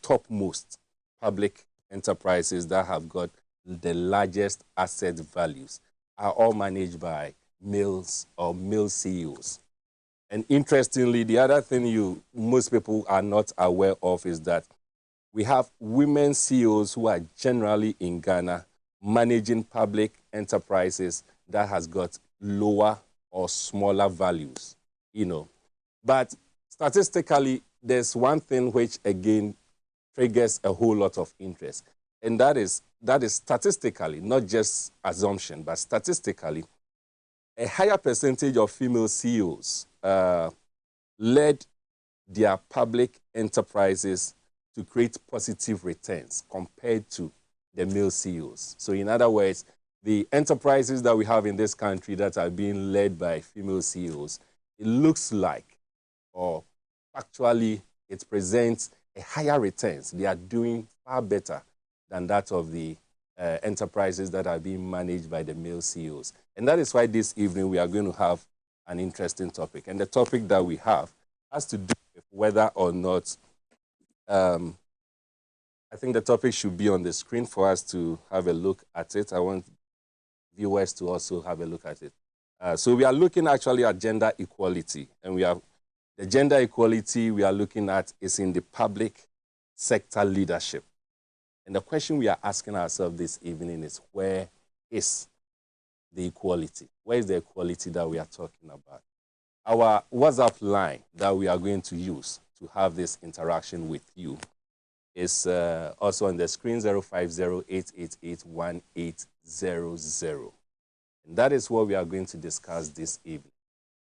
topmost public enterprises that have got the largest asset values are all managed by males or male CEOs. And interestingly, the other thing most people are not aware of is that we have women CEOs who are generally in Ghana managing public enterprises that has got lower or smaller values, But statistically, there's one thing which, again, triggers a whole lot of interest. And that is statistically, not just assumption, but statistically, a higher percentage of female CEOs led their public enterprises to create positive returns compared to the male CEOs. So in other words, the enterprises that we have in this country that are being led by female CEOs, it looks like, or actually it presents a higher returns. They are doing far better than that of the enterprises that are being managed by the male CEOs. And that is why this evening we are going to have an interesting topic. And the topic that we have has to do with whether or not, I think the topic should be on the screen for us to have a look at it. I want viewers to also have a look at it. So we are looking actually at gender equality. And the gender equality we are looking at is in the public sector leadership. And the question we are asking ourselves this evening is, where is the equality? Where is the equality that we are talking about? Our WhatsApp line that we are going to use to have this interaction with you is also on the screen, 050-888-1800. And that is what we are going to discuss this evening.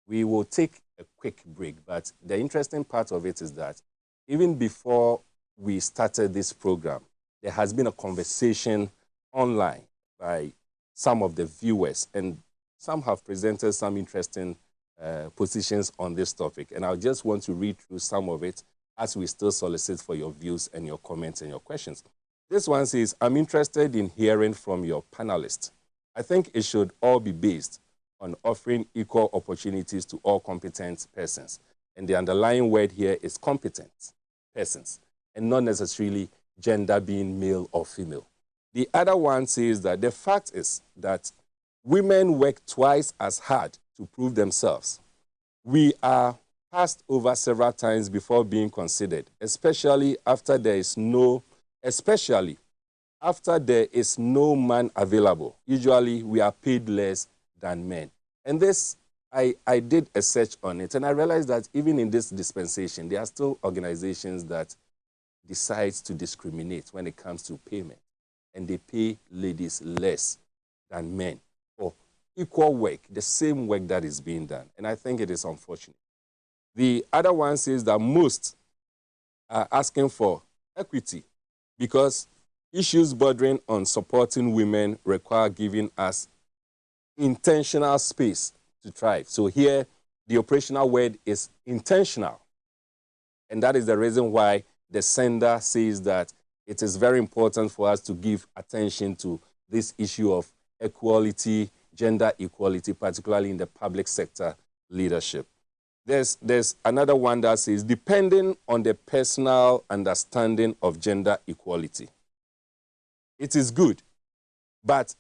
We will take a quick break, but the interesting part of it is that even before we started this program, there has been a conversation online by some of the viewers, and some have presented some interesting positions on this topic. And I just want to read through some of it as we still solicit for your views and your comments and your questions. This one says, I'm interested in hearing from your panelists. I think it should all be based on offering equal opportunities to all competent persons. And the underlying word here is competent persons, and not necessarily gender being male or female. The other one says that the fact is that women work twice as hard to prove themselves. We are passed over several times before being considered, especially after there is no man available. Usually we are paid less than men. And this, I did a search on it, and I realized that even in this dispensation, there are still organizations that decide to discriminate when it comes to payment. And they pay ladies less than men for equal work, the same work that is being done. And I think it is unfortunate. The other one says that most are asking for equity because issues bordering on supporting women require giving us intentional space to thrive. So here, the operational word is intentional. And that is the reason why the sender says that it is very important for us to give attention to this issue of equality, gender equality, particularly in the public sector leadership. There's another one that says, depending on the personal understanding of gender equality, it is good, but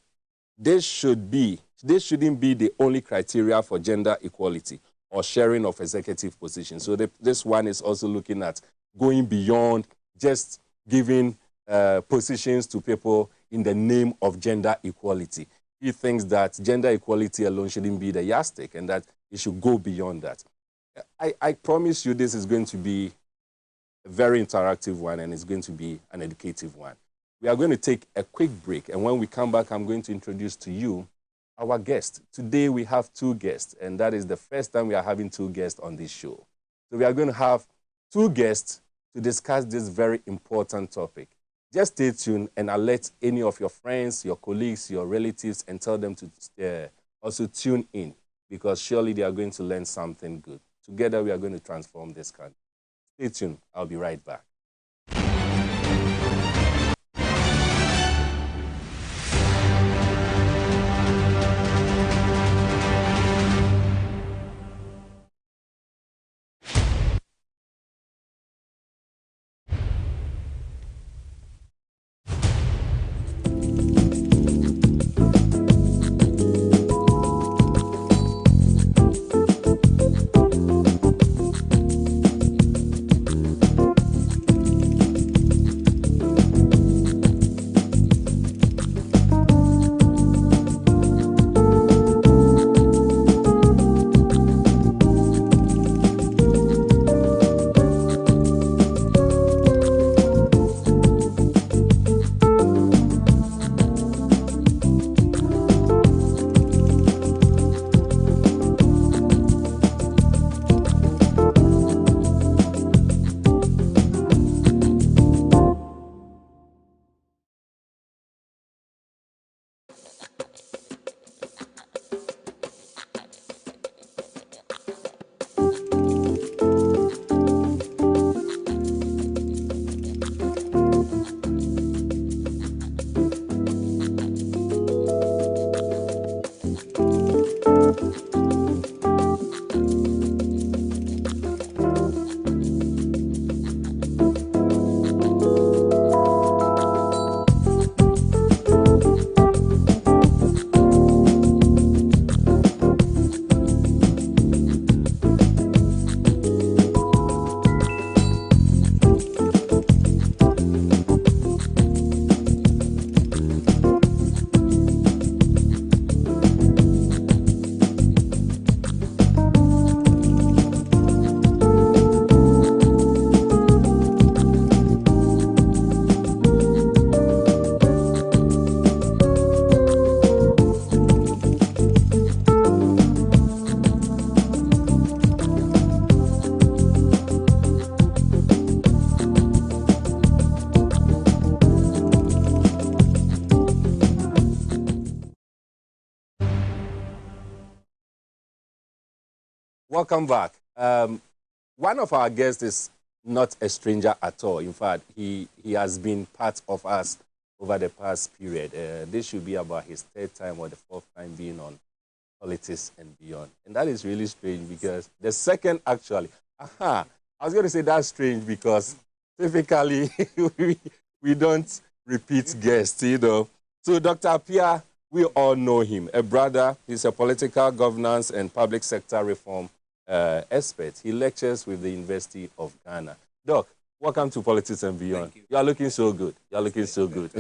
this shouldn't be the only criteria for gender equality or sharing of executive positions. So this one is also looking at going beyond just giving positions to people in the name of gender equality. He thinks that gender equality alone shouldn't be the yardstick and that it should go beyond that. I promise you this is going to be a very interactive one, and it's going to be an educative one. We are going to take a quick break, and when we come back, I'm going to introduce to you our guest. Today we have two guests, and that is the first time we are having two guests on this show. So we are going to have two guests to discuss this very important topic. Just stay tuned and alert any of your friends, your colleagues, your relatives, and tell them to also tune in, because surely they are going to learn something good. Together we are going to transform this country. Stay tuned. I'll be right back. welcome back. One of our guests is not a stranger at all. In fact, he has been part of us over the past period. This should be about his third time or the fourth time being on Politics and Beyond. And that is really strange because the second actually, I was going to say that's strange because typically we don't repeat guests, you know. So Dr. Appiah, we all know him, a brother. He's a political governance and public sector reform expert. He lectures with the University of Ghana. Doc, welcome to Politics and Beyond. You are looking so good. You are looking so good.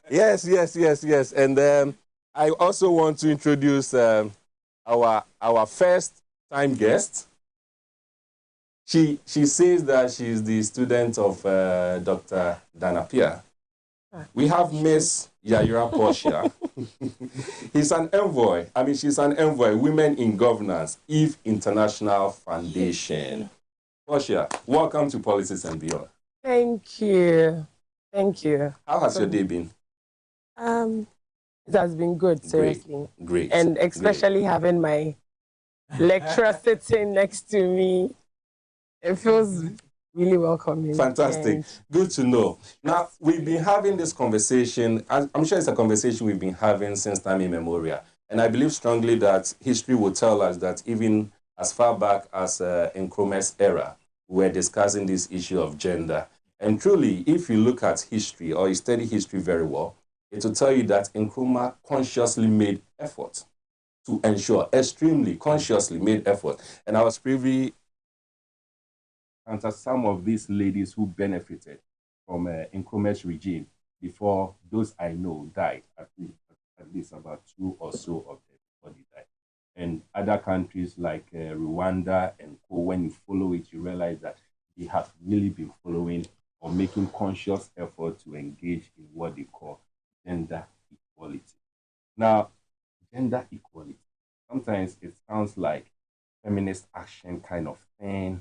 Yes. And I also want to introduce our first time guest. She says that she is the student of Dr. Dan Appiah. We have Miss Yayira Portia. He's an envoy. I mean, she's an envoy, Women in Governance, Eve International Foundation. Portia, welcome to Politics and Beyond. Thank you. Thank you. How has your day been? It has been good, seriously. Great. And especially having my lecturer sitting next to me. It feels really welcoming. Fantastic. Good to know. Now, we've been having this conversation. I'm sure it's a conversation we've been having since time immemorial. And I believe strongly that history will tell us that even as far back as Nkrumah's era, we're discussing this issue of gender. And truly, if you look at history or you study history very well, it will tell you that Nkrumah consciously made effort to ensure, extremely consciously made effort. And I was privy to some of these ladies who benefited from Nkrumah's regime before those I know died, at least about 2 or so of them before they died. And other countries like Rwanda and Co, when you follow it, you realize that they have really been following or making conscious effort to engage in what they call gender equality. Now, gender equality, sometimes it sounds like feminist action kind of thing,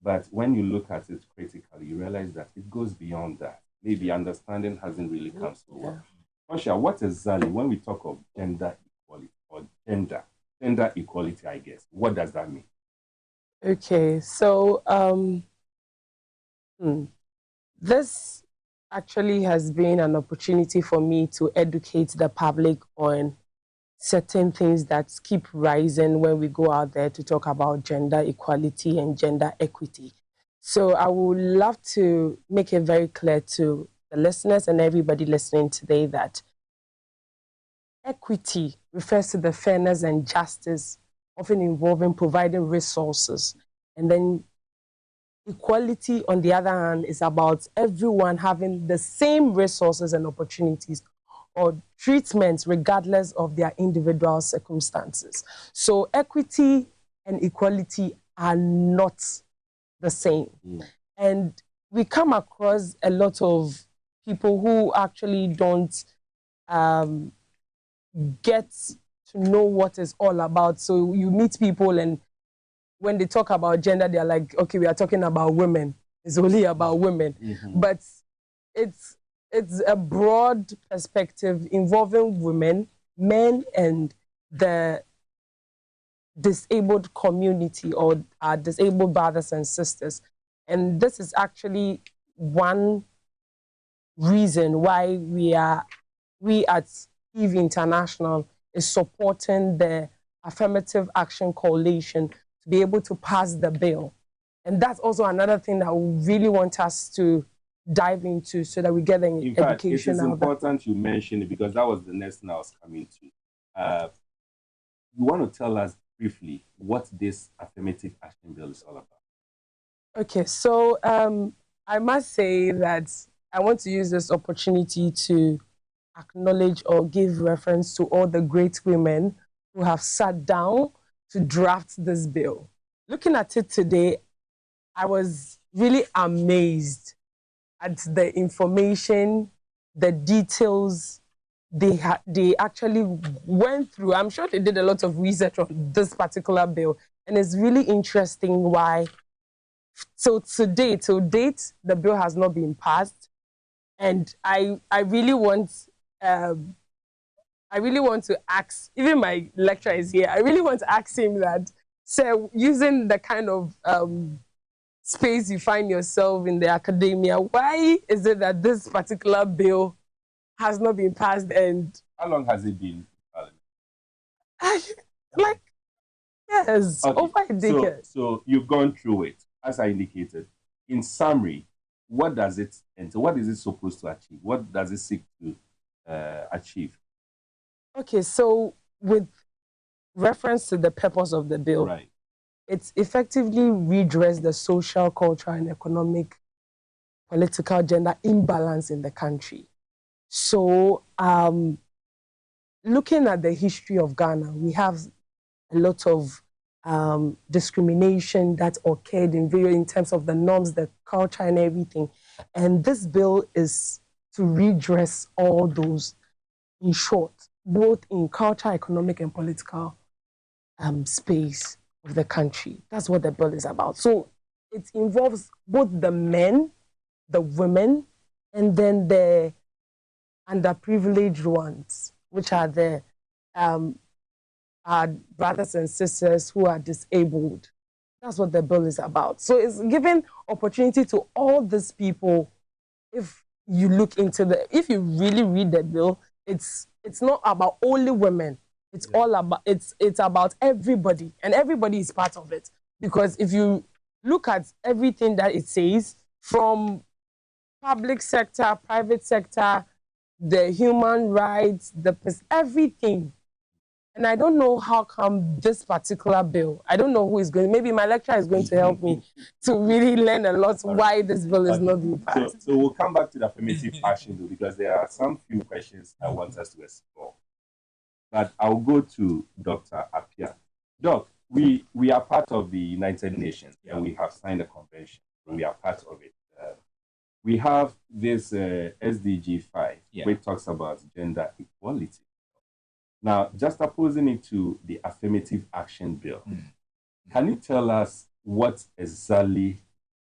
but when you look at it critically, you realize that it goes beyond that. Maybe understanding hasn't really come so well. Portia, what exactly, when we talk of gender equality or gender equality, I guess, what does that mean? Okay, so this actually has been an opportunity for me to educate the public on certain things that keep rising when we go out there to talk about gender equality and gender equity. So I would love to make it very clear to the listeners and everybody listening today that equity refers to the fairness and justice, often involving providing resources. And then equality, on the other hand, is about everyone having the same resources and opportunities or treatments regardless of their individual circumstances. So equity and equality are not the same. And we come across a lot of people who actually don't get to know what it's all about. So you meet people and when they talk about gender, they're like, okay, we are talking about women. It's only about women. But it's a broad perspective involving women, men, and the disabled community or our disabled brothers and sisters. And this is actually one reason why we at Eve International is supporting the Affirmative Action Coalition to be able to pass the bill. And that's also another thing that we really want us to dive into so that we get an education. In fact, it is important you mention it because that was the next thing I was coming to. You want to tell us briefly what this Affirmative Action Bill is all about? Okay, so I must say that I want to use this opportunity to acknowledge or give reference to all the great women who have sat down to draft this bill. Looking at it today, I was really amazed at the information, the details they actually went through. I'm sure they did a lot of research on this particular bill, and it's really interesting why. So to date, the bill has not been passed, and I really want I really want to ask, even my lecturer is here, I really want to ask him that, so using the kind of space you find yourself in the academia, why is it that this particular bill has not been passed? And how long has it been? like, yes, Okay. over a decade. So you've gone through it, as I indicated. In summary, what does it entail? What is it supposed to achieve? What does it seek to achieve? Okay, so with reference to the purpose of the bill, Right. it's effectively redress the social, cultural, and economic, political, gender imbalance in the country. So, looking at the history of Ghana, we have a lot of discrimination that occurred in terms of the norms, the culture, and everything. And this bill is to redress all those, in short, both in culture, economic, and political space of the country. That's what the bill is about. So it involves both the men, the women, and then the underprivileged ones, which are the our brothers and sisters who are disabled. That's what the bill is about. So it's giving opportunity to all these people. If you look into if you really read the bill, it's not about only women. It's all about, it's about everybody, and everybody is part of it. Because if you look at everything that it says, from public sector, private sector, the human rights, everything. And I don't know how come this particular bill, I don't know who is going, maybe my lecturer is going to help me to really learn a lot why this bill is not being passed. So we'll come back to the affirmative action bill, because there are some few questions I want us to explore. But I'll go to Dr. Appiah. Doc, we are part of the United Nations, and we have signed a convention. We are part of it. We have this SDG 5, which talks about gender equality. Now, just opposing it to the affirmative action bill, can you tell us what exactly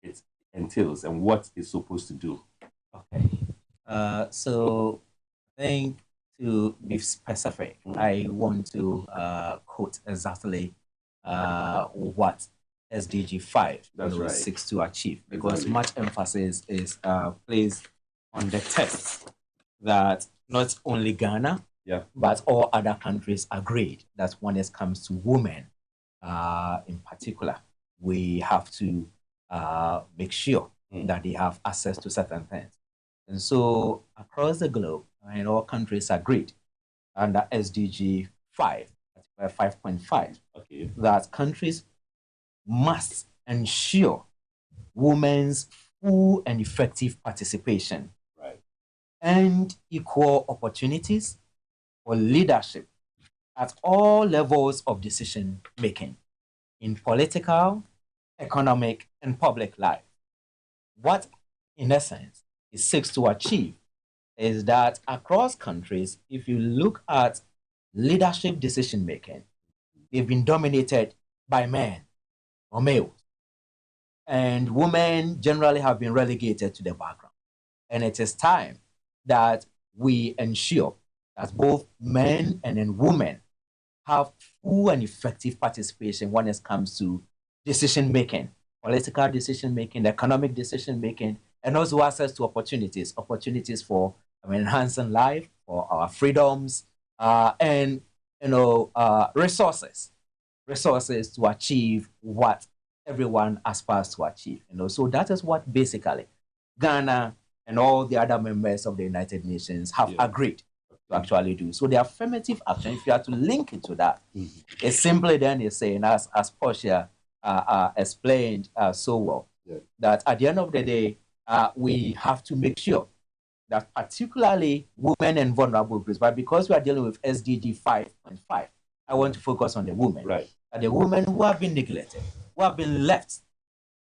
it entails and what it's supposed to do? Okay. So I think, to be specific, I want to quote exactly what SDG 5 seeks to achieve, because much emphasis is placed on the test that not only Ghana, but all other countries agreed that when it comes to women in particular, we have to make sure that they have access to certain things. And so across the globe, and all countries agreed under SDG 5, 5.5, that countries must ensure women's full and effective participation and equal opportunities for leadership at all levels of decision making in political, economic, and public life. What, in essence, it seeks to achieve is that across countries, if you look at leadership decision making, they've been dominated by men or males. And women generally have been relegated to the background. And it is time that we ensure that both men and then women have full and effective participation when it comes to decision making, political decision making, economic decision making, and also access to opportunities for enhancing life, for our freedoms, and resources to achieve what everyone aspires to achieve. So that is what basically Ghana and all the other members of the United Nations have agreed to actually do. So the affirmative action, if you have to link it to that, it's simply then is saying, as Portia explained so well, that at the end of the day, we have to make sure that particularly women and vulnerable groups, but because we are dealing with SDG 5.5, I want to focus on the women. The women who have been neglected, who have been left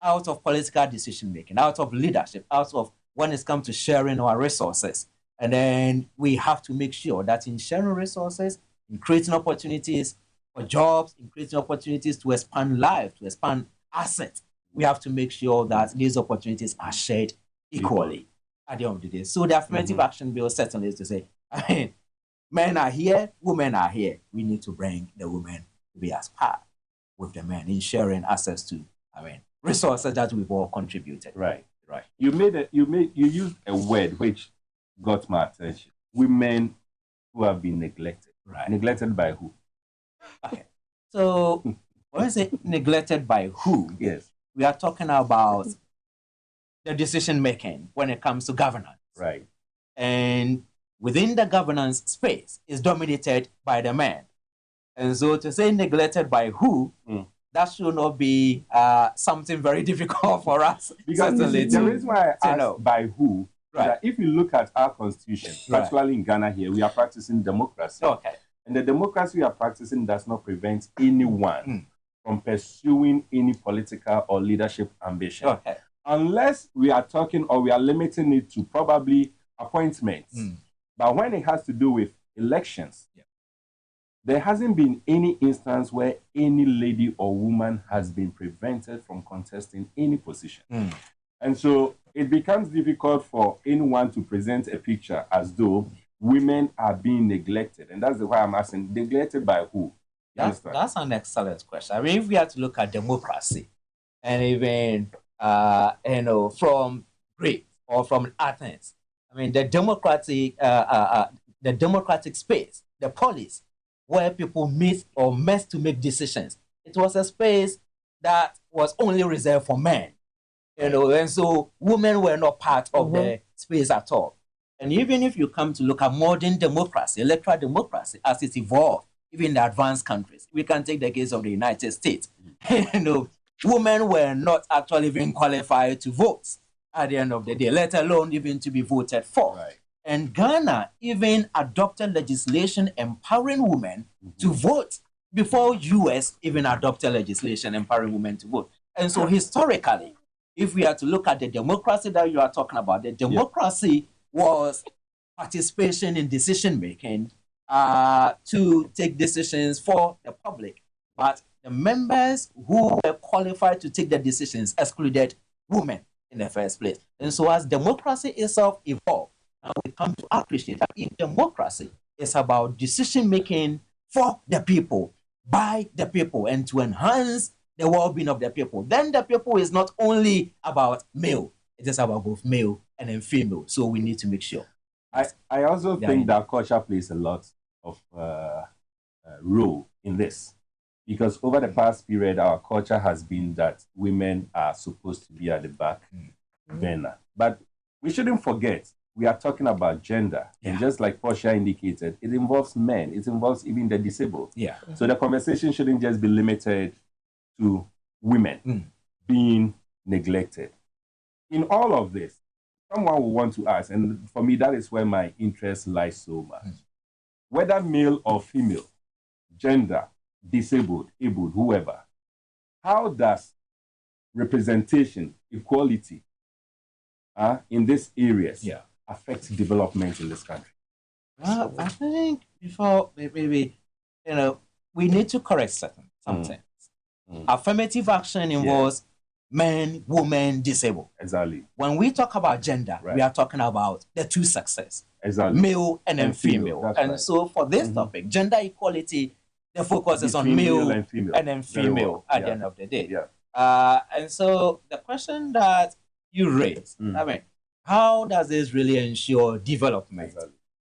out of political decision making, out of leadership, out of when it comes to sharing our resources. And then we have to make sure that in sharing resources, in creating opportunities for jobs, in creating opportunities to expand life, to expand assets, we have to make sure that these opportunities are shared equally at the end of the day. So the affirmative action bill certainly is to say, Men are here, women are here. We need to bring the women to be as part with the men, ensuring access to, resources that we've all contributed. Right. You used a word which got my attention. Women who have been neglected. Right. Neglected by who? Okay. So when I say neglected by who? Yes. We are talking about the decision making when it comes to governance. Right. And within the governance space is dominated by the men. And so to say neglected by who, that should not be something very difficult for us. Because the reason why I asked by who, right, that if you look at our constitution, particularly in Ghana here, we are practicing democracy. Okay. And the democracy we are practicing does not prevent anyone from pursuing any political or leadership ambition. Okay. Unless we are talking or we are limiting it to probably appointments. But when it has to do with elections, there hasn't been any instance where any lady or woman has been prevented from contesting any position. And so it becomes difficult for anyone to present a picture as though women are being neglected. And that's why I'm asking, neglected by who? That's an excellent question. I mean, if we have to look at democracy, and even, from Greece or from Athens, I mean, the democratic space, the polis, where people meet or mess to make decisions, it was a space that was only reserved for men, and so women were not part of the space at all. And even if you come to look at modern democracy, electoral democracy, as it evolved, even in the advanced countries, we can take the case of the United States. Women were not actually even qualified to vote at the end of the day, let alone even to be voted for. Right. And Ghana even adopted legislation empowering women to vote before US even adopted legislation empowering women to vote. And so historically, if we are to look at the democracy that you are talking about, the democracy was participation in decision making to take decisions for the public. But the members who were qualified to take the decisions excluded women in the first place. And so as democracy itself evolved, now we come to appreciate that if democracy is about decision making for the people, by the people, and to enhance the well-being of the people, then the people is not only about male, it is about both male and then female. So we need to make sure. I also think that culture plays a lot of role in this. Because over the past period, our culture has been that women are supposed to be at the back burner. But we shouldn't forget, we are talking about gender. And just like Portia indicated, it involves men. It involves even the disabled. So the conversation shouldn't just be limited to women being neglected. In all of this, someone will want to ask, and for me, that is where my interest lies so much. Whether male or female, gender, disabled, able, whoever, how does representation, equality in these areas affect development in this country? Well, I think before maybe, we need to correct some things. Affirmative action involves men, women, disabled. Exactly. When we talk about gender, we are talking about the two sexes, male and then female. And so for this topic, gender equality, the focus is on male and then female at the end of the day. And so the question that you raised, I mean, how does this really ensure development?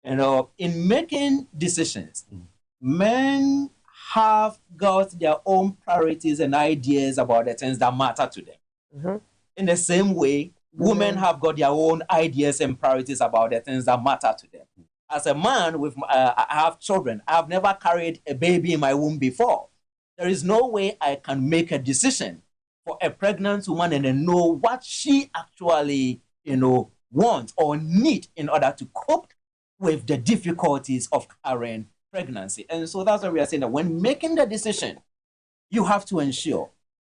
In making decisions, men have got their own priorities and ideas about the things that matter to them. In the same way, women have got their own ideas and priorities about the things that matter to them. As a man, I have children. I have never carried a baby in my womb before. There is no way I can make a decision for a pregnant woman and then know what she actually, wants or need in order to cope with the difficulties of carrying pregnancy. And so that's why we are saying that when making the decision, you have to ensure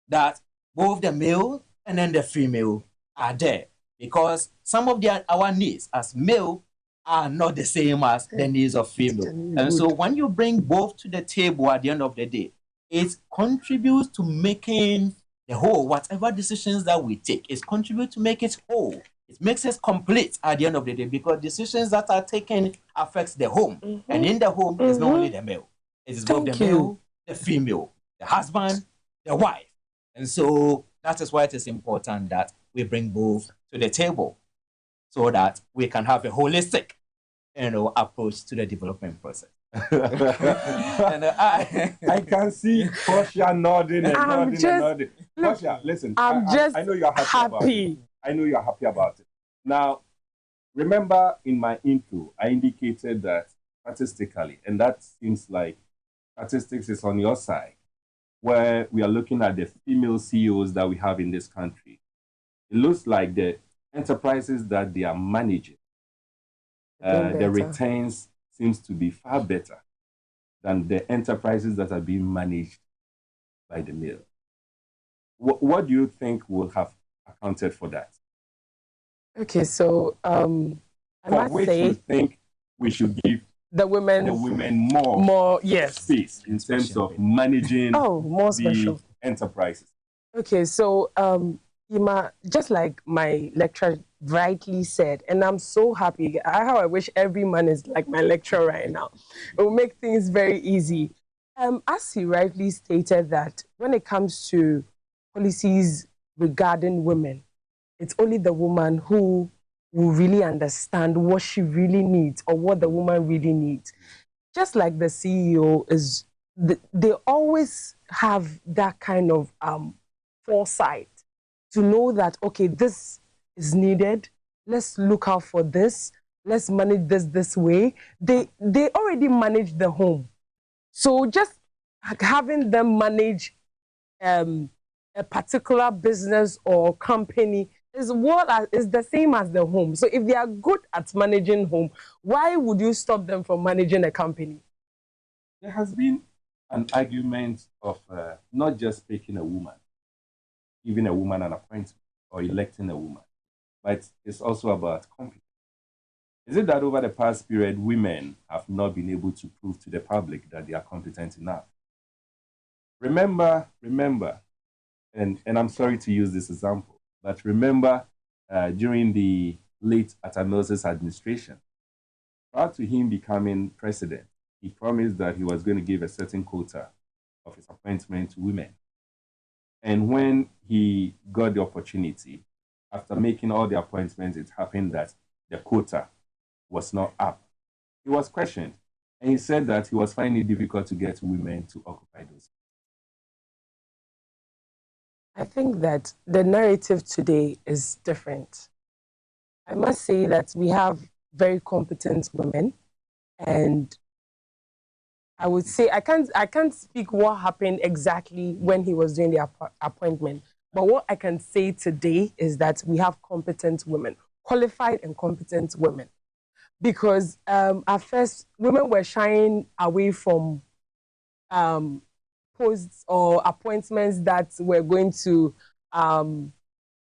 that both the male and then the female are there, because some of our needs as male are not the same as the needs of female. And so when you bring both to the table at the end of the day, it contributes to making the whole, whatever decisions that we take, it contributes to make it whole It makes us complete at the end of the day, because decisions that are taken affects the home. And in the home, it's not only the male. It is both the male, the female, the husband, the wife. And so that is why it is important that we bring both to the table so that we can have a holistic, approach to the development process. And I can see Portia nodding and nodding. Portia, listen, I know you're happy about it. I know you're happy about it. Now, remember in my intro, I indicated that statistically, and that seems like statistics is on your side, where we are looking at the female CEOs that we have in this country. It looks like the enterprises that they are managing, the returns seems to be far better than the enterprises that are being managed by the male. What do you think will have accounted for that? Okay, so I must say, you think we should give the women more space in terms of managing more the enterprises? Okay, so Ima, just like my lecturer rightly said, and I'm so happy. How I wish every man is like my lecturer right now. It will make things very easy. As he rightly stated that when it comes to policies regarding women, it's only the woman who will really understand what she really needs or what the woman really needs. Just like the CEO is, they always have that kind of foresight to know that, okay, this is needed. Let's look out for this. Let's manage this way. They already manage the home. So just having them manage a particular business or company is the same as the home. So if they are good at managing home, why would you stop them from managing a company? There has been an argument of not just picking a woman, giving a woman an appointment or electing a woman, but it's also about competence. Is it that over the past period, women have not been able to prove to the public that they are competent enough? Remember, and I'm sorry to use this example, but remember during the late Atamil's administration, prior to him becoming president, he promised that he was going to give a certain quota of his appointment to women. And when he got the opportunity, after making all the appointments, it happened that the quota was not up. He was questioned, and he said that he was finding it difficult to get women to occupy those. I think that the narrative today is different. I must say that we have very competent women, and I would say I can't speak what happened exactly when he was doing the appointment, but what I can say today is that we have competent women, qualified and competent women, because at first women were shying away from posts or appointments that were going to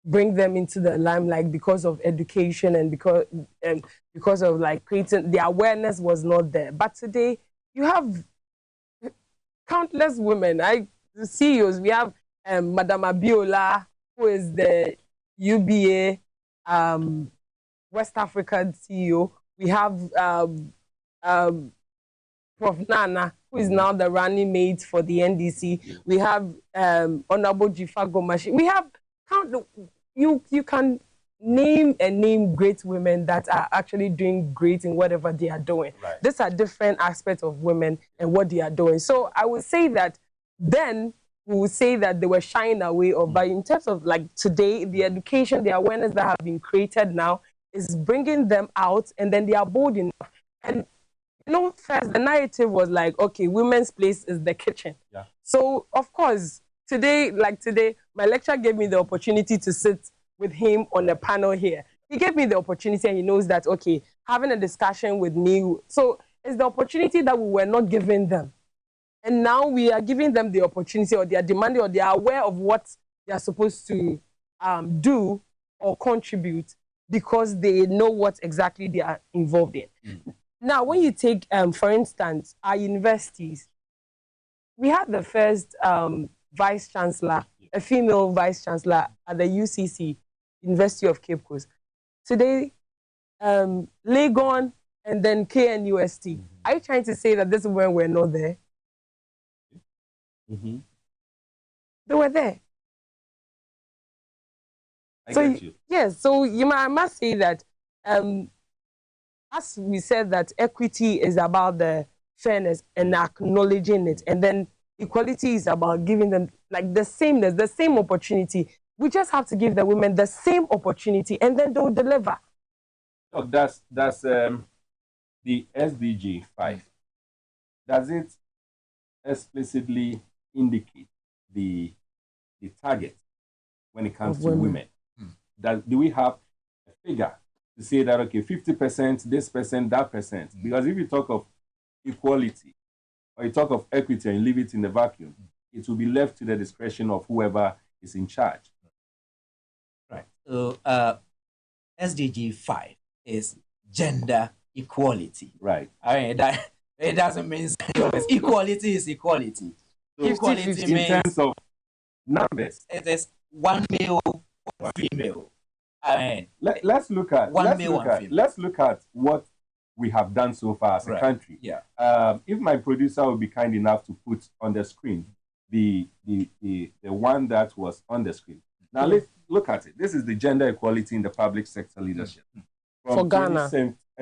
bring them into the limelight because of education and because of like creating the awareness was not there. But today you have countless women. The CEOs, we have Madame Abiola, who is the UBA West African CEO. We have Prof. Nana, who is now the running mate for the NDC. We have Honorable Jifa Gomashi. We have you can name great women that are actually doing great in whatever they are doing. Right. These are different aspects of women and what they are doing. So I would say that then we would say that they were shying away, but in terms of like today, the education, the awareness that have been created now is bringing them out, and then they are bold enough. And first the narrative was like, okay, women's place is the kitchen. Yeah. So of course, today, my lecturer gave me the opportunity to sit with him on a panel here. He gave me the opportunity, and he knows that, okay, having a discussion with me. So it's the opportunity that we were not giving them. And now we are giving them the opportunity, or they are demanding, or they are aware of what they are supposed to do or contribute, because they know what exactly they are involved in. Now, when you take, for instance, our universities, we had the first vice chancellor, a female vice chancellor at the UCC, University of Cape Coast. today, Legon, and then KNUST. Are you trying to say that this women were not there? They were there. I get you. Yes, so I must say that, as we said, that equity is about the fairness and acknowledging it, and then equality is about giving them like the sameness, the same opportunity. We just have to give the women the same opportunity, and then they'll deliver. Oh, that's the SDG 5. Does it explicitly indicate the target when it comes to women? Do we have a figure to say that, okay, 50%, this percent, that percent? Because if you talk of equality or you talk of equity and leave it in the vacuum, it will be left to the discretion of whoever is in charge. Right. So SDG 5 is gender equality. Right. I mean, that it doesn't mean equality is equality. So equality in terms of numbers, it is one male, one female. I mean, let's look at what we have done so far as a country. Yeah. If my producer would be kind enough to put on the screen the one that was on the screen. Now let's look at it. This is the gender equality in the public sector leadership for Ghana.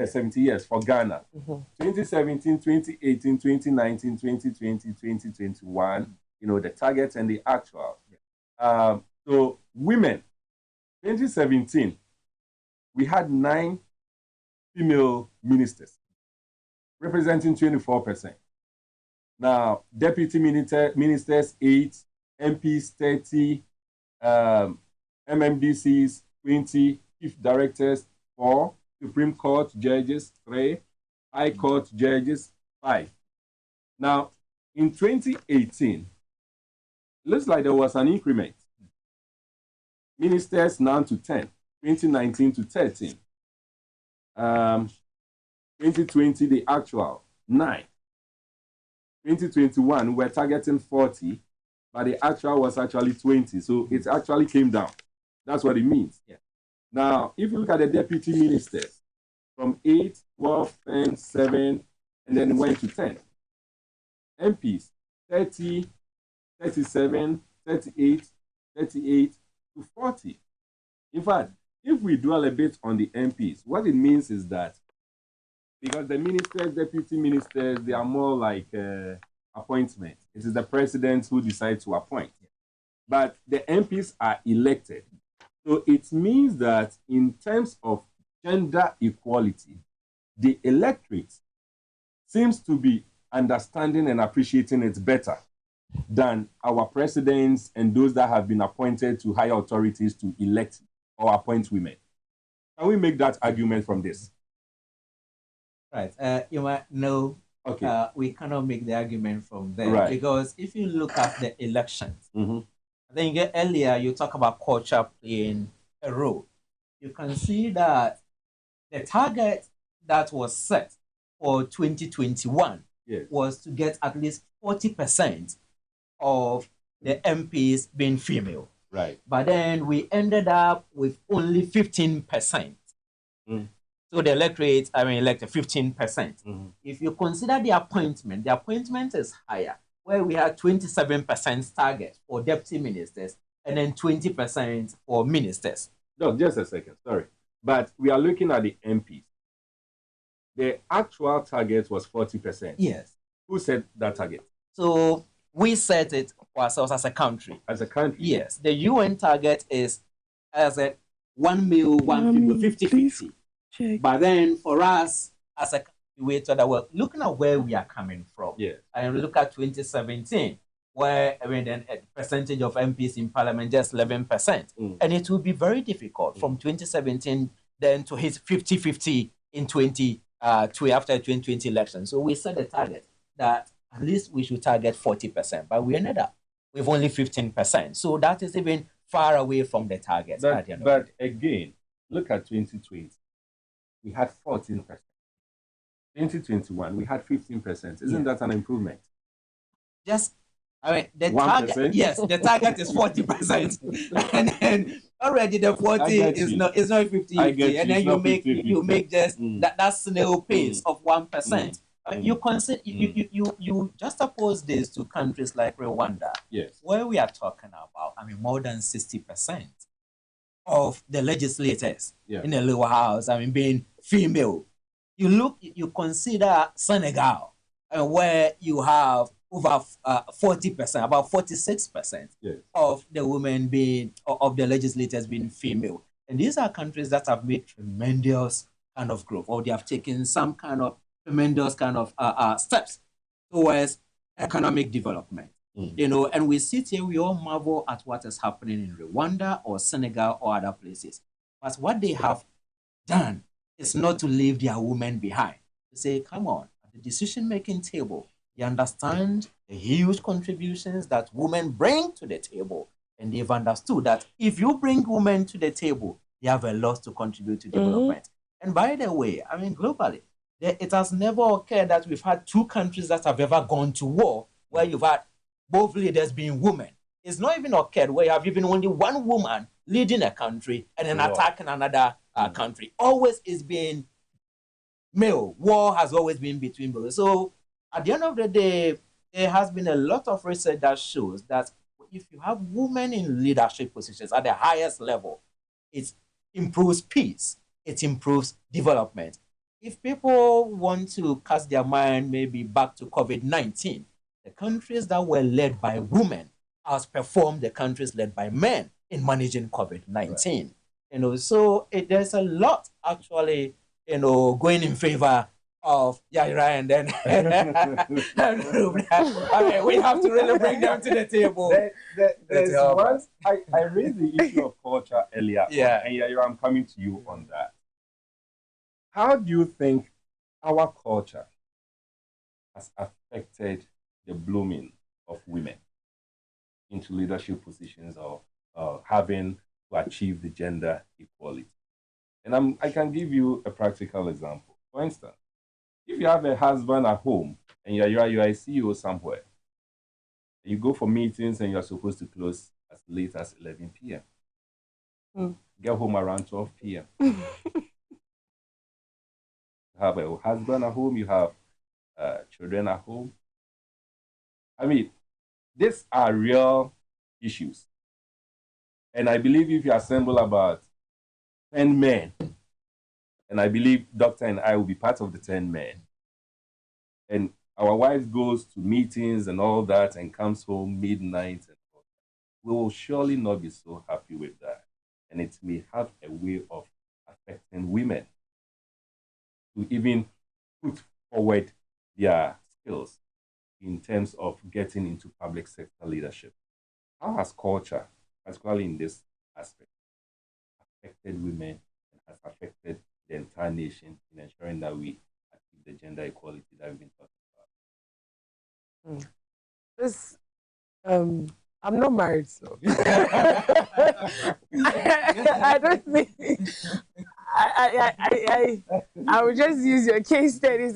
70 years for Ghana. 2017, 2018, 2019, 2020, 2021. You know, the targets and the actual. So women. 2017, we had 9 female ministers, representing 24%. Now, deputy ministers, 8, MPs, 30, MMDCs, 20, chief directors, 4, Supreme Court judges, 3, High Court judges, 5. Now, in 2018, looks like there was an increment. Ministers now to 10, 2019 to 13. 2020, the actual, 9. 2021, we're targeting 40, but the actual was actually 20. So it actually came down. That's what it means. Yeah. Now, if you look at the deputy ministers, from 8, 12, 10, 7, and then it went to 10. MPs, 30, 37, 38, 38, to 40. In fact, if we dwell a bit on the MPs, what it means is that because the ministers, deputy ministers, they are more like appointment. It is the president who decides to appoint. But the MPs are elected. So it means that in terms of gender equality, the electorate seems to be understanding and appreciating it better than our presidents and those that have been appointed to higher authorities to elect or appoint women. Can we make that argument from this? Right. You might know, okay. We cannot make the argument from there. Right. Because if you look at the elections, I think earlier you talk about culture playing a role. You can see that the target that was set for 2021 was to get at least 40% of the MPs being female. Right. But then we ended up with only 15%. So the electorate, elected 15%. If you consider the appointment is higher, where we had 27% target for deputy ministers and then 20% for ministers. No, just a second, sorry. But we are looking at the MPs. The actual target was 40%. Yes. Who set that target? So we set it for ourselves as a country. As a country? Yes. The UN target is as a 1 male, 1 female, 50-50. But then for us as a country, we thought that, well, looking at where we are coming from, and look at 2017, where then a percentage of MPs in parliament just 11%. And it will be very difficult from 2017 then to hit 50-50 in 2020 after 2020 election. So we set a target that at least we should target 40%, but we ended up with only 15%. So that is even far away from the target. But again, look at 2020. We had 14%. 2021, we had 15%. Isn't that an improvement? The 1%? Target, yes, the target is 40%. And then already the 40 is you. not, it's not 50, I get and you. then It's you not make 50, you make just that snail pace of 1%. You consider you juxtapose this to countries like Rwanda, Yes. where we are talking about, I mean, more than 60% of the legislators in the lower house, I mean, being female. You consider Senegal, where you have over 40%, about 46% of the women being, of the legislators being female. And these are countries that have made tremendous kind of growth, or they have taken some kind of tremendous kind of steps towards economic development. You know, and we sit here, we all marvel at what is happening in Rwanda or Senegal or other places. But what they have done is not to leave their women behind. To say, come on, at the decision-making table, they understand the huge contributions that women bring to the table. And they've understood that if you bring women to the table, they have a lot to contribute to development. And by the way, I mean, globally, it has never occurred that we've had two countries that have ever gone to war where you've had both leaders being women. It's not even occurred where you have even only one woman leading a country and then attacking another country. Always is being male. War has always been between both. So at the end of the day, there has been a lot of research that shows that if you have women in leadership positions at the highest level, it improves peace, it improves development. If people want to cast their mind maybe back to COVID-19, the countries that were led by women outperformed the countries led by men in managing COVID-19. Right. You know, so there's a lot actually, you know, going in favor of Yaira, and then I mean, we have to really bring them to the table. There's one, I raised the issue of culture earlier. Yeah. And Yaira, I'm coming to you on that. How do you think our culture has affected the blooming of women into leadership positions or having to achieve the gender equality? And I can give you a practical example. For instance, if you have a husband at home and you are a CEO somewhere, you go for meetings and you're supposed to close as late as 11 p.m. Get home around 12 p.m. You have a husband at home, you have children at home. I mean, these are real issues. And I believe if you assemble about 10 men, and I believe Doctor and I will be part of the 10 men, and our wives goes to meetings and all that and comes home midnight, and all that, we will surely not be so happy with that. And it may have a way of affecting women to even put forward their skills in terms of getting into public sector leadership. How has culture, particularly in this aspect, affected women and has affected the entire nation in ensuring that we achieve the gender equality that we've been talking about? This, I'm not married, so I don't think I would just use your case studies.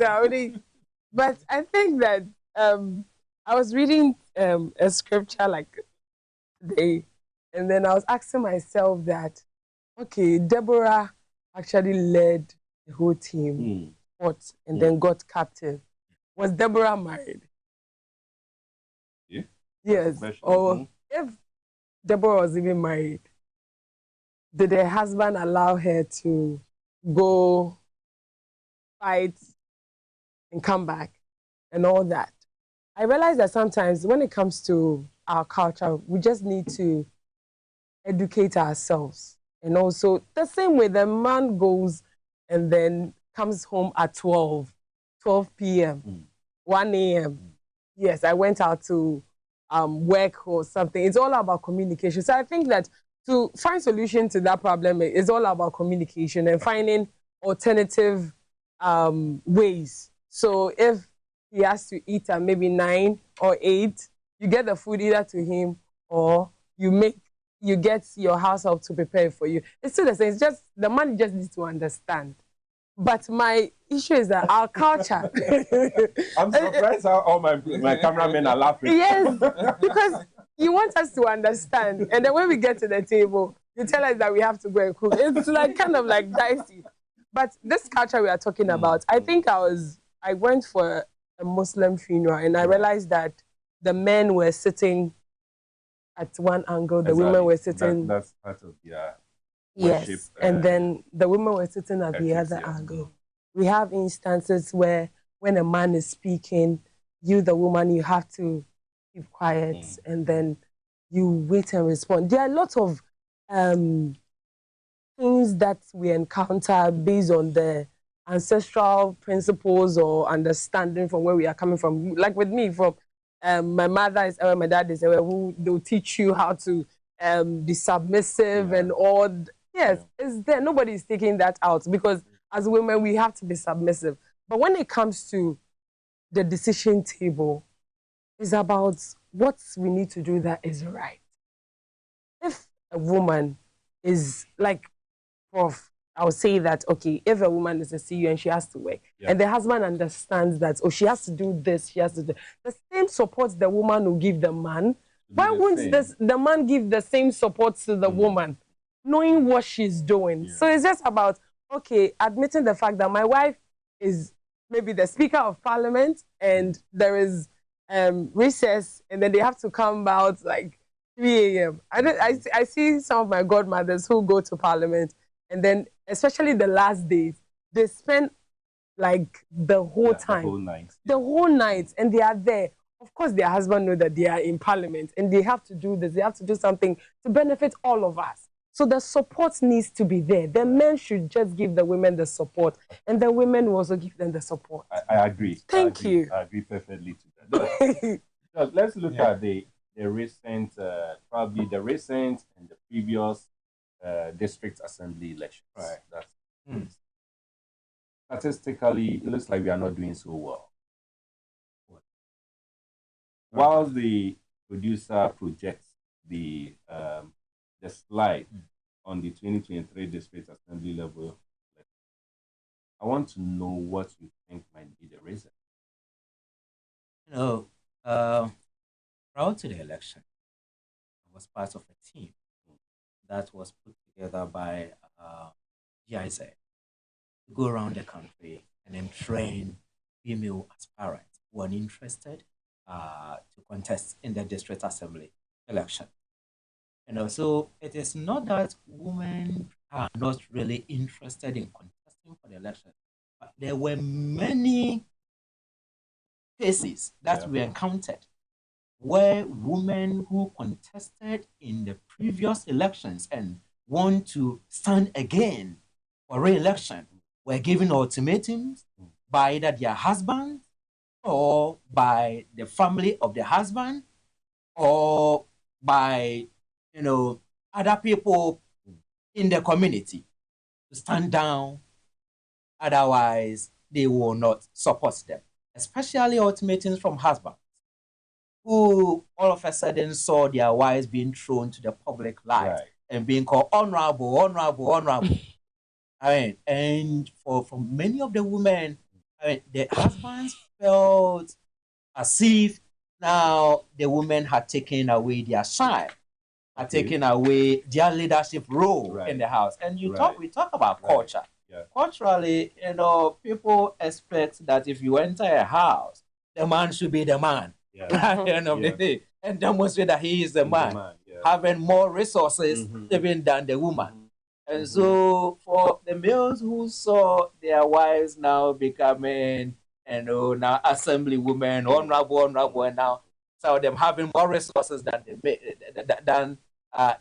But I think that I was reading a scripture like today, and then I was asking myself that, okay, Deborah actually led the whole team, fought, and then got captive. Was Deborah married? Yeah. Yes. Or if Deborah was even married, did her husband allow her to go fight and come back and all that? I realize that sometimes when it comes to our culture, we just need to educate ourselves. And also, the same way the man goes and then comes home at 12 p.m., 1 a.m. Yes, I went out to work or something. It's all about communication. So I think that to find solution to that problem is all about communication and finding alternative ways. So if he has to eat at maybe 9 or 8, you get the food either to him or you get your house help to prepare for you. It's still the same. It's just the man just needs to understand. But my issue is that our culture. I'm surprised how all my cameramen are laughing. Yes, because you want us to understand. And then when we get to the table, You tell us that we have to go and cook. It's like kind of like dicey. But this culture we are talking about, I think I went for a Muslim funeral and I realized that the men were sitting at one angle, the women were sitting. That's part of their yes, worship, and then the women were sitting at the other angle. We have instances where when a man is speaking, you, the woman, you have to keep quiet and then you wait and respond. There are lots of things that we encounter based on the ancestral principles or understanding from where we are coming from. Like with me, from my mother is my dad is who they'll teach you how to be submissive and all. Yes, it's there. Nobody is taking that out because as women we have to be submissive. But when it comes to the decision table, it's about what we need to do that is right. If a woman is like, Prof, I'll say that, okay, if a woman is a CEO and she has to work, and the husband understands that, oh, she has to do this, she has to do the same support the woman will give the man, why wouldn't the man give the same support to the woman, knowing what she's doing? So it's just about, okay, admitting the fact that my wife is maybe the Speaker of Parliament and there is recess and then they have to come out like 3 a.m. I see some of my godmothers who go to Parliament and then, especially the last days, they spend like the whole time. The whole night. And they are there. Of course, their husband knows that they are in Parliament and they have to do this. They have to do something to benefit all of us. So the support needs to be there. The men should just give the women the support and the women will also give them the support. I agree. Thank you. I agree perfectly to that. Let's look at the recent, probably the recent and the previous district assembly elections. Right. That's statistically, it looks like we are not doing so well. While the producer projects the slide on the 2023 district assembly level, I want to know what you think might be the reason. Prior to the election, I was part of a team that was put together by GIZ to go around the country and then train female aspirants who are interested to contest in the district assembly election. So it is not that women are not really interested in contesting for the election, but there were many cases that we encountered where women who contested in the previous elections and want to stand again for re-election were given ultimatums by either their husband or by the family of the husband or by other people in the community to stand down, otherwise they will not support them, especially ultimatums from husbands who all of a sudden saw their wives being thrown to the public light and being called honorable. And for many of the women, the husbands felt as if now the women had taken away their shine, had taken away their leadership role in the house. And we talk about culture. Culturally, people expect that if you enter a house, the man should be the man. At the end of the day, and demonstrate that he is the man, having more resources even than the woman. And so for the males who saw their wives now becoming now assembly women, honorable, and now some of them having more resources than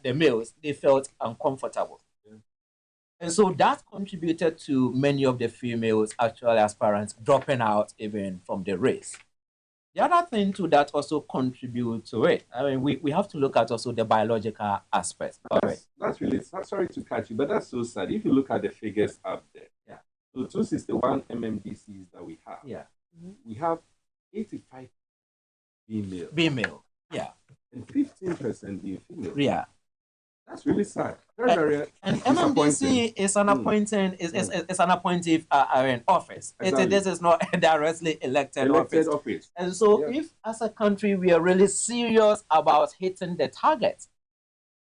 the males, they felt uncomfortable. And so that contributed to many of the females, actually aspirants, dropping out even from the race. The other thing too that also contributes to it, we have to look at also the biological aspect. That's really, sorry to catch you, but that's so sad. If you look at the figures up there, so 261 MMDCs that we have, we have 85 female, and 15% being female. That's really sad. Very and MMDC is an appointing is an appointive office. Exactly. This is not a directly elected office. And so if as a country we are really serious about hitting the target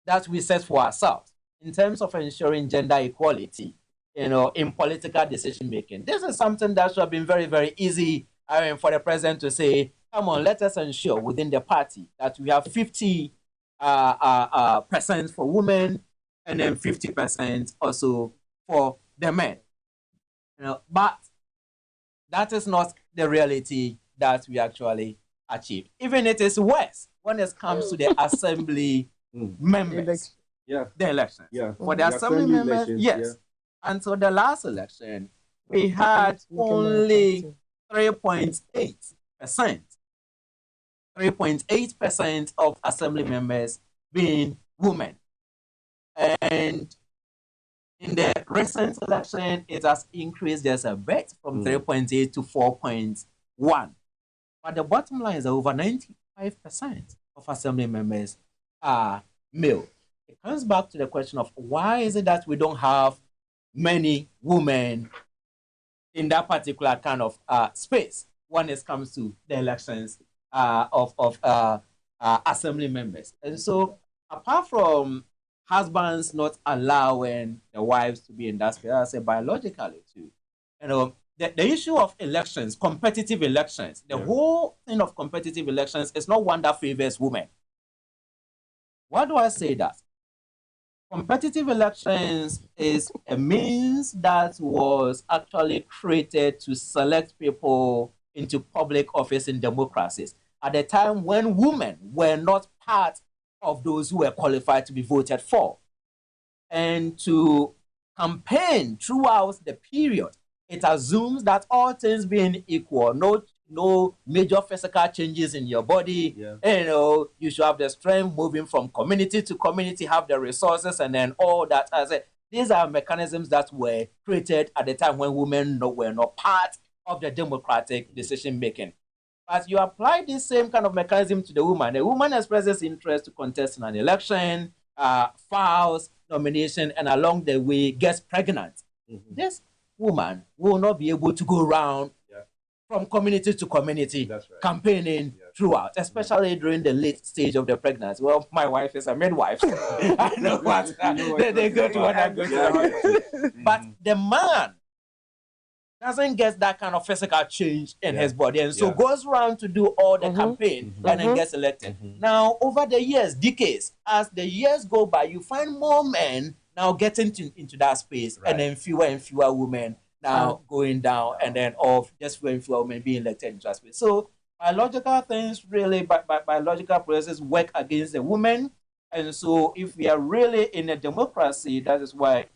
that we set for ourselves in terms of ensuring gender equality, in political decision making. This is something that should have been very, very easy, for the president to say, come on, let us ensure within the party that we have 50 percent for women and then 50% also for the men. But that is not the reality that we actually achieve. Even it is worse when it comes to the assembly members. Yeah. The elections. Yeah. For the assembly members, yes. Yeah. Until the last election, we had only 3.8%. 3.8% of assembly members being women. And in the recent election, it has increased just a bit from 3.8 to 4.1. But the bottom line is that over 95% of assembly members are male. It comes back to the question of why is it that we don't have many women in that particular kind of space when it comes to the elections of assembly members. And so apart from husbands not allowing the wives to be in that space, I say biologically too, the issue of elections, competitive elections, the whole thing of competitive elections is not one that favors women. Why do I say that? Competitive elections is a means that was actually created to select people into public office in democracies at a time when women were not part of those who were qualified to be voted for. And to campaign throughout the period, it assumes that all things being equal, no major physical changes in your body. Yeah. You should have the strength moving from community to community, have the resources, and then all that. I said, these are mechanisms that were created at the time when women were not part of the democratic decision making. But you apply this same kind of mechanism to the woman. The woman expresses interest to contest in an election, files nomination, and along the way gets pregnant. This woman will not be able to go around from community to community, campaigning throughout, especially during the late stage of the pregnancy. Well, my wife is a midwife. I know what they go to when I go to the hospital. But the man doesn't get that kind of physical change in his body, and so goes around to do all the campaign and then gets elected. Now, over the years, decades, as the years go by, you find more men now getting into that space, and then fewer and fewer women now going down, and then just fewer and fewer women being elected into that space. So biological things, really, biological processes work against the women. And so if we are really in a democracy, that is why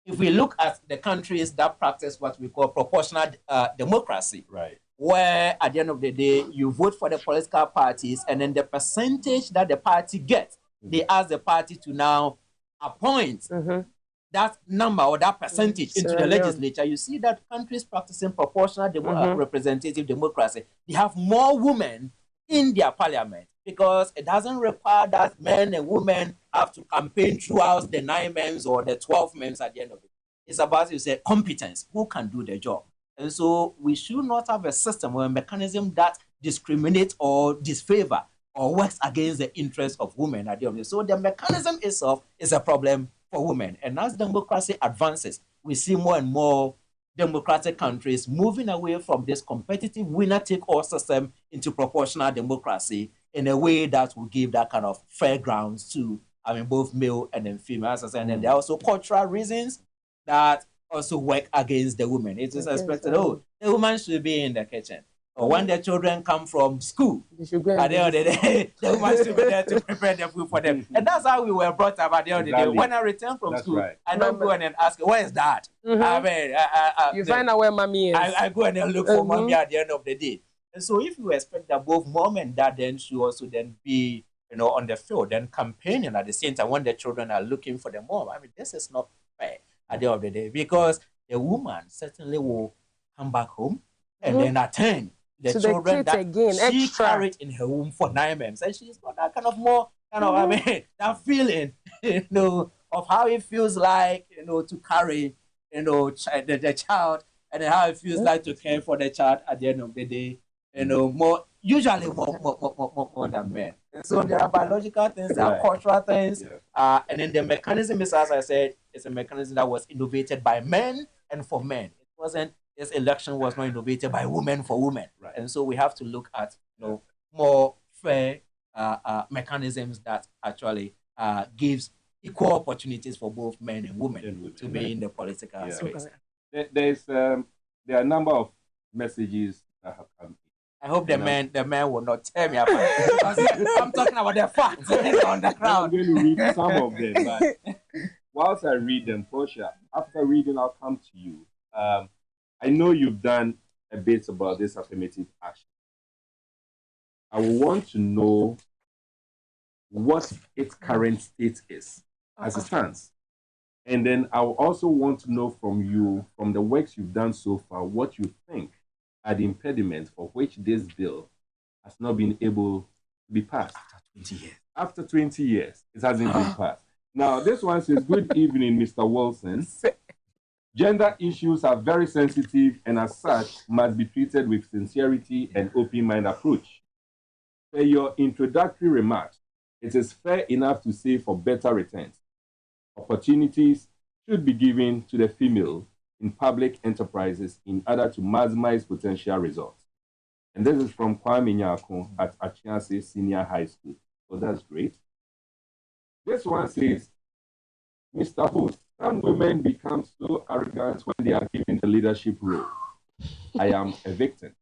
if we look at the countries that practice what we call proportional democracy, where at the end of the day, you vote for the political parties, and then the percentage that the party gets, they ask the party to now appoint that number or that percentage into the legislature. You see that countries practicing proportional representative democracy, they have more women in their parliament, because it doesn't require that men and women have to campaign throughout the 9 months or the 12 months at the end of it. It's about, you say, competence, who can do the job. And so we should not have a system or a mechanism that discriminates or disfavor or works against the interests of women at the end of it. So the mechanism itself is a problem for women. And as democracy advances, we see more and more democratic countries moving away from this competitive winner-take-all system into proportional democracy in a way that will give that kind of fair grounds to, both male and then female. As I said, and there are also cultural reasons that also work against the women. It is expected, the woman should be in the kitchen. Or when the children come from school, at the end of the day, the woman should be there to prepare the food for them. And that's how we were brought up at the end of the day. When I return from school, I don't go in and ask, where is that? You find out where mommy is. I go and then look for mommy at the end of the day. And so if you expect that both mom and dad then should also then be, on the field, then campaigning at the same time when the children are looking for the mom, this is not fair at the end of the day, because the woman certainly will come back home and then attend the children that again, she carried in her womb for 9 months, and she's got that kind of more that feeling, of how it feels like, to carry, the child, and how it feels like to care for the child at the end of the day, usually more than men. So there are biological things, there are cultural things, and then the mechanism is, as I said, it's a mechanism that was innovated by men and for men. It wasn't. This election was not innovated by women for women, and so we have to look at more fair mechanisms that actually gives equal opportunities for both men and women to be in the political space. There are a number of messages that have come. I hope the man will not tear me apart. I'm talking about the facts on the ground. I'm going to read some of them, but whilst I read them, Portia, after reading, I'll come to you. I know you've done a bit about this affirmative action. I want to know what its current state is as it stands. And then I also want to know from you, from the works you've done so far, what you think are the impediments for which this bill has not been able to be passed. After 20 years. After 20 years, it hasn't been passed. Now, this one says, good evening, Mr. Wilson. Gender issues are very sensitive and as such must be treated with sincerity and open-minded approach. For your introductory remarks, it is fair enough to say for better returns, opportunities should be given to the female in public enterprises in order to maximize potential results. And this is from Kwame Nyako at Achiase Senior High School. So that's great. This one says, Mr. Host, some women become so arrogant when they are given the leadership role. I am a victim.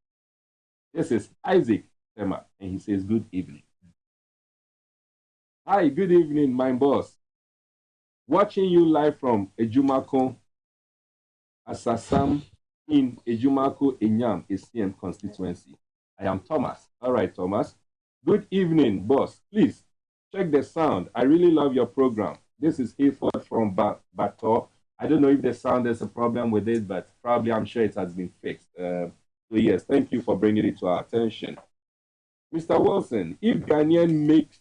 This is Isaac Tema, and he says, good evening. Hi, good evening, my boss. Watching you live from Ejumako, Asasam in Ejumako, Enyam, ACM constituency. I am Thomas. All right, Thomas. Good evening, boss. Please check the sound. I really love your program. This is Hayford from Bato. I don't know if the sound is a problem with it, but probably I'm sure it has been fixed. So yes, thank you for bringing it to our attention. Mr. Wilson, if Ghanaians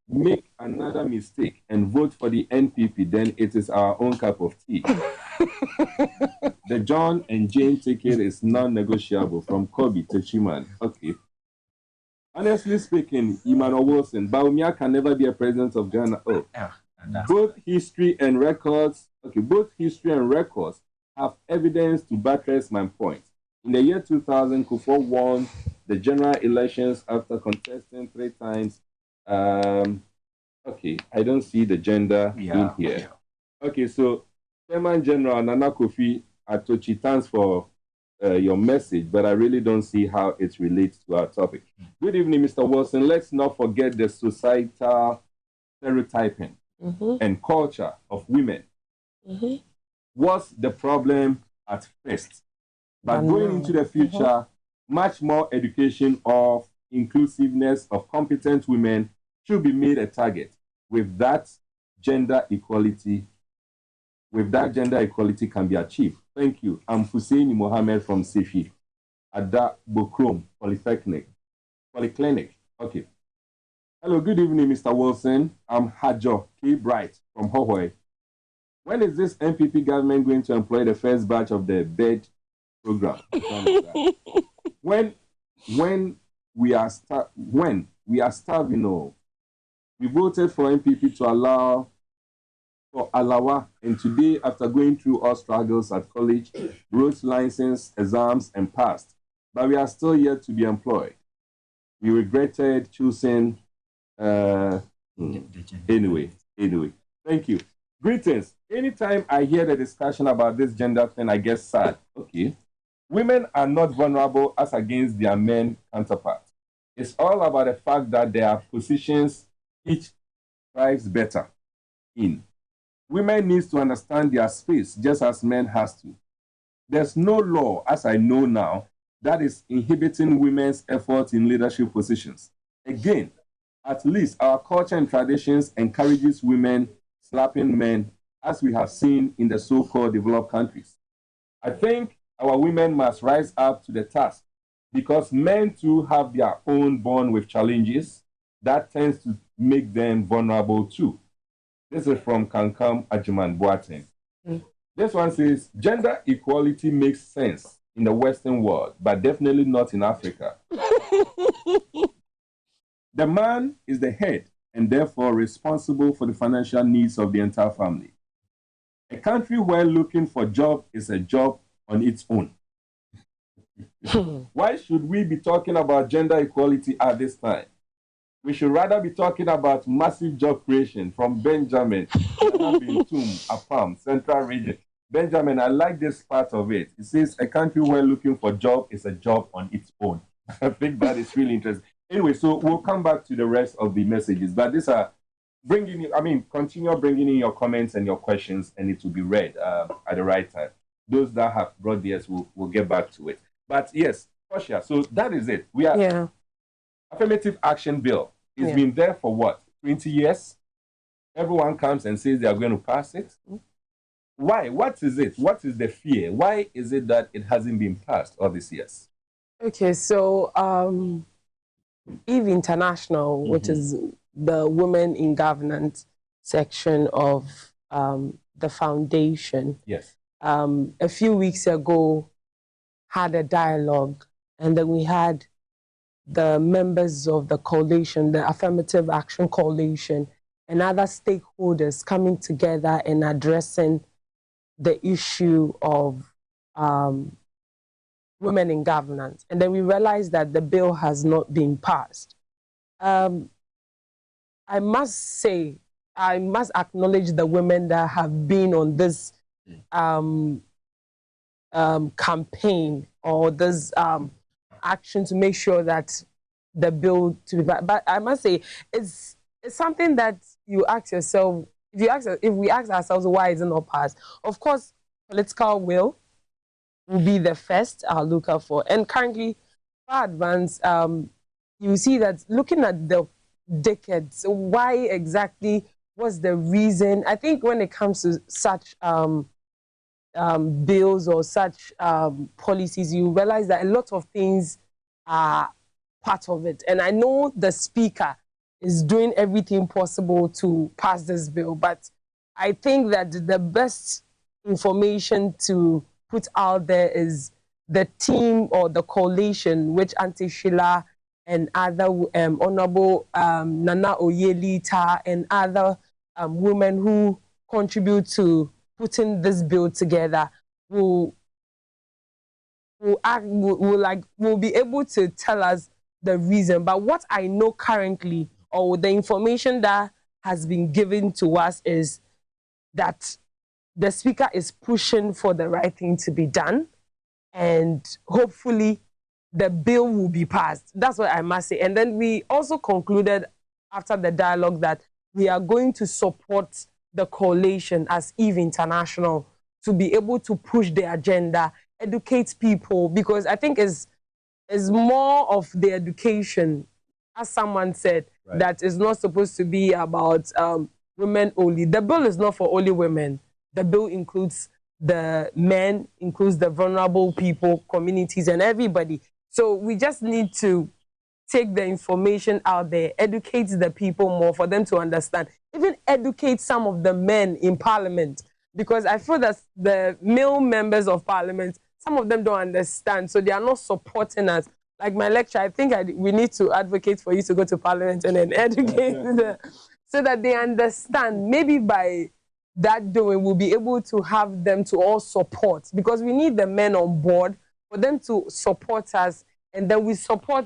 make another mistake and vote for the NPP, then it is our own cup of tea. The John and Jane ticket is non-negotiable from Kobe to Chiman. Okay. Honestly speaking, Emmanuel Wilson, Baumia can never be a president of Ghana. Oh, both history and records have evidence to buttress my point. In the year 2000, Kufuor won the general elections after contesting 3 times. Okay, I don't see the gender in here. Okay, so Chairman General Nana Kofi Atochi, thanks for your message, but I really don't see how it relates to our topic. Good evening, Mr. Wilson. Let's not forget the societal stereotyping and culture of women. Was the problem at first? But going into the future, much more education of inclusiveness of competent women should be made a target. With that, gender equality can be achieved. Thank you. I'm Hussein Mohammed from Sefi, Ada Bokrom Polyclinic. Okay. Hello, good evening, Mr. Wilson. I'm Hajo K. Bright from Hohoi. When is this NPP government going to employ the first batch of the bed program? when we are starving, we voted for NPP to allow for Alawa, and today, after going through all struggles at college, wrote license, exams, and passed, but we are still yet to be employed. We regretted choosing. Anyway, thank you. Greetings. Anytime I hear the discussion about this gender thing, I get sad. Okay. Women are not vulnerable as against their men counterparts. It's all about the fact that there are positions each thrives better in. Women need to understand their space just as men has to. There's no law, as I know now, that is inhibiting women's efforts in leadership positions. Again, at least our culture and traditions encourages women slapping men, as we have seen in the so-called developed countries. I think our women must rise up to the task because men too have their own born with challenges that tends to make them vulnerable too. This is from Kankam Ajuman Boateng. This one says, gender equality makes sense in the Western world, but definitely not in Africa. The man is the head and therefore responsible for the financial needs of the entire family. A country where looking for a job is a job on its own. Why should we be talking about gender equality at this time? We should rather be talking about massive job creation from Benjamin, Bintum, Apam, Central Region. Benjamin, I like this part of it. It says a country where looking for a job is a job on its own. I think that is really interesting. Anyway, so we'll come back to the rest of the messages, but these are continue bringing in your comments and your questions, and it will be read at the right time. Those that have brought theirs, we'll get back to it. But yes, Portia, so that is it. We are affirmative action bill. It's been there for what, 20 years? Everyone comes and says they are going to pass it. Why? What is it? What is the fear? Why is it that it hasn't been passed all these years? Okay, so EVE International, which is the Women in Governance section of the foundation, yes, a few weeks ago had a dialogue, and then we had the members of the coalition, the Affirmative Action Coalition, and other stakeholders coming together and addressing the issue of women in governance. And then we realized that the bill has not been passed. I must say, I must acknowledge the women that have been on this campaign or this action to make sure that the bill to be passed. But I must say, it's something that you ask yourself, if we ask ourselves why is it not passed, of course, political will be the first I'll look out for. And currently, far advanced, you see that looking at the decades, why exactly was the reason? I think when it comes to such bills or such policies, you realize that a lot of things are part of it. And I know the speaker is doing everything possible to pass this bill, but I think that the best information to put out there is the team or the coalition, which Auntie Sheila and other Honorable Nana Oyelita and other women who contribute to putting this bill together will be able to tell us the reason. But what I know currently, or the information that has been given to us, is that the speaker is pushing for the right thing to be done, and hopefully the bill will be passed. That's what I must say. And then we also concluded after the dialogue that we are going to support the coalition as EVE International to be able to push the agenda, educate people, because I think it's more of the education, as someone said, right, that is not supposed to be about women only. The bill is not for only women. The bill includes the men, includes the vulnerable people, communities, and everybody. So we just need to take the information out there, educate the people more for them to understand, even educate some of the men in parliament, because I feel that the male members of parliament, some of them don't understand, so they are not supporting us. Like my lecture, I think we need to advocate for you to go to parliament and then educate them so that they understand. Maybe by that doing, we'll be able to have them to all support, because we need the men on board for them to support us, and then we support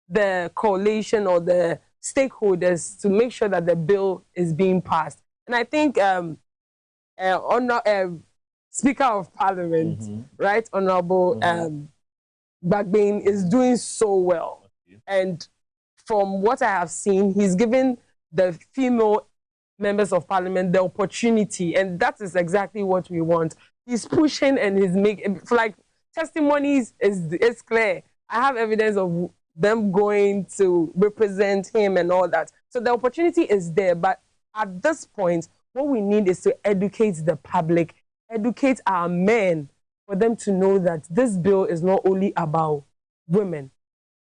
the coalition or the stakeholders to make sure that the bill is being passed. And I think Speaker of Parliament, right, Honorable Bagbane, is doing so well. And from what I have seen, he's given the female members of parliament the opportunity, and that is exactly what we want. He's pushing and he's making, like, testimonies is clear. I have evidence of them going to represent him and all that. So the opportunity is there, but at this point, what we need is to educate the public, educate our men, for them to know that this bill is not only about women.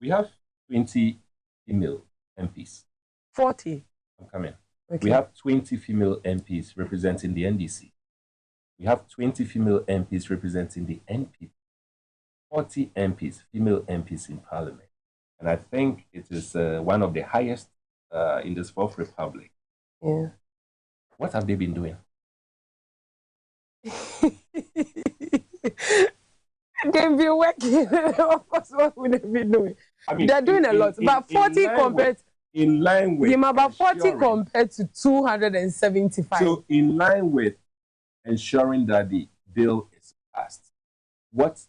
We have 20 female MPs. 40. I'm coming. Okay. We have 20 female MPs representing the NDC. We have 20 female MPs representing the NPP. 40 MPs, female MPs in Parliament. And I think it is one of the highest in the Fourth Republic. Yeah. What have they been doing? They've been working. Of course, what would they be doing? I mean, they're doing a lot. But 40 compared in line with about 40 compared to 275. So in line with ensuring that the bill is passed, what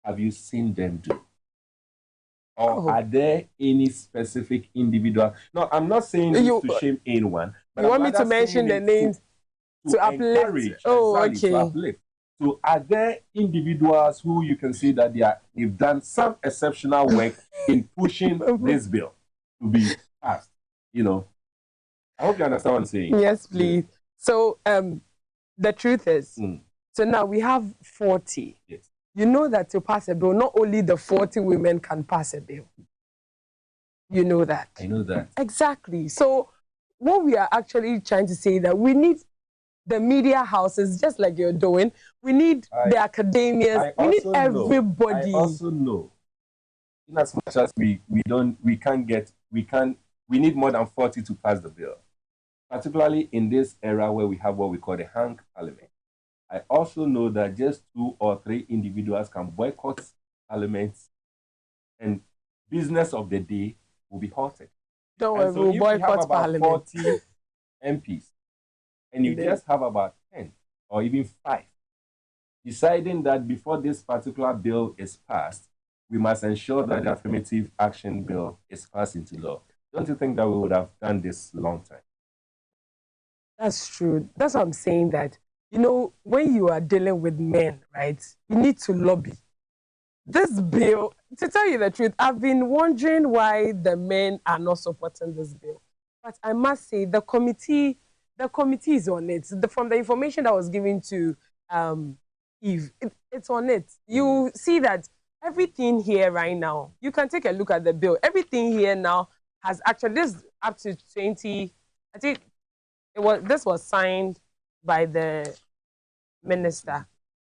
have you seen them do? Or are there any specific individual? No, I'm not saying you to shame anyone. But you want me to mention the names to uplift? Oh, exactly, okay. To uplift. So are there individuals who you can see that they've done some exceptional work in pushing this bill to be passed? You know, I hope you understand what I'm saying. Yes, please. Yeah. So the truth is, so now we have 40. Yes. You know that to pass a bill, not only the 40 women can pass a bill. You know that. I know that. Exactly. So what we are actually trying to say that we need the media houses, just like you're doing. We need the academias. We need everybody. I also know, in as much as we need more than 40 to pass the bill, particularly in this era where we have what we call the hung parliament. I also know that just 2 or 3 individuals can boycott parliaments, and business of the day will be halted. Don't worry, we'll boycott parliament. 40 MPs, and you just have about 10 or even 5 deciding that before this particular bill is passed, we must ensure that the affirmative action bill is passed into law. Don't you think that we would have done this long time? That's true. That's what I'm saying, that, you know, when you are dealing with men, right, you need to lobby. This bill, to tell you the truth, I've been wondering why the men are not supporting this bill. But I must say, the committee is on it. From the information that was given to Eve, it's on it. You see that everything here right now, you can take a look at the bill. Everything here now has actually, this up to 20, I think this was signed by the minister,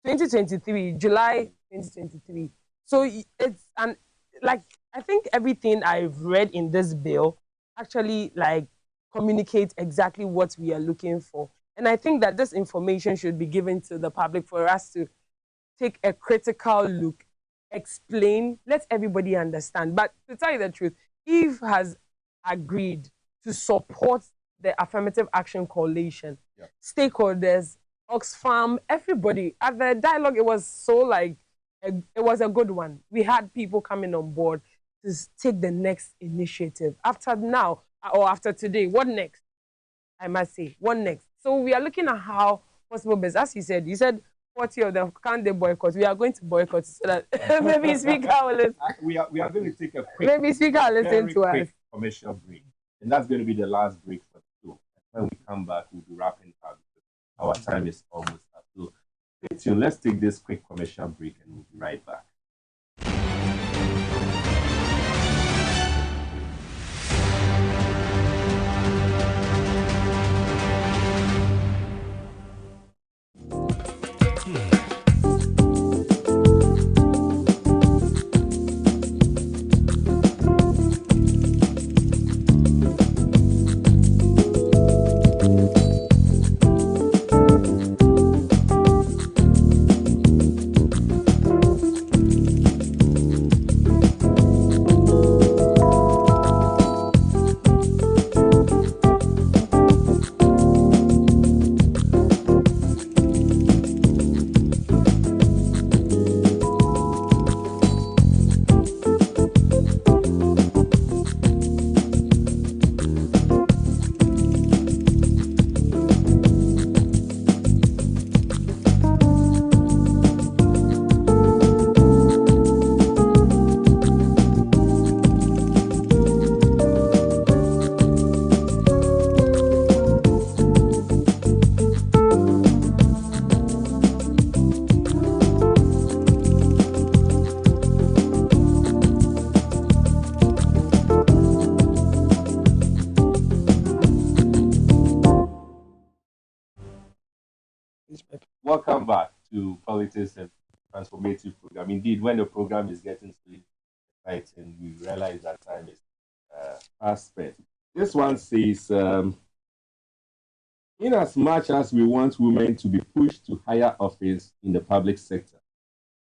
2023, July 2023. So it's, and like, I think everything I've read in this bill actually like communicates exactly what we are looking for. And I think that this information should be given to the public for us to take a critical look, explain, let everybody understand. But to tell you the truth, Eve has agreed to support the Affirmative Action Coalition, stakeholders, Oxfam, everybody. At the dialogue, it was so like, it was a good one. We had people coming on board to take the next initiative. After now, or after today, what next? I must say, what next? So we are looking at how possible best. As you said 40 of them, can't they boycott? We are going to boycott so that maybe Speaker will listen. We are going to take a quick, maybe Speaker will listen to us. Commercial break. And that's going to be the last break for the show. When we come back, we'll be wrapping up. Our time is almost up. So stay tuned. Let's take this quick commercial break and we'll be right back. Welcome back to Politics and Transformative Program. Indeed, when the program is getting to fighting, we realize that time is fast spent. This one says, in as much as we want women to be pushed to higher office in the public sector,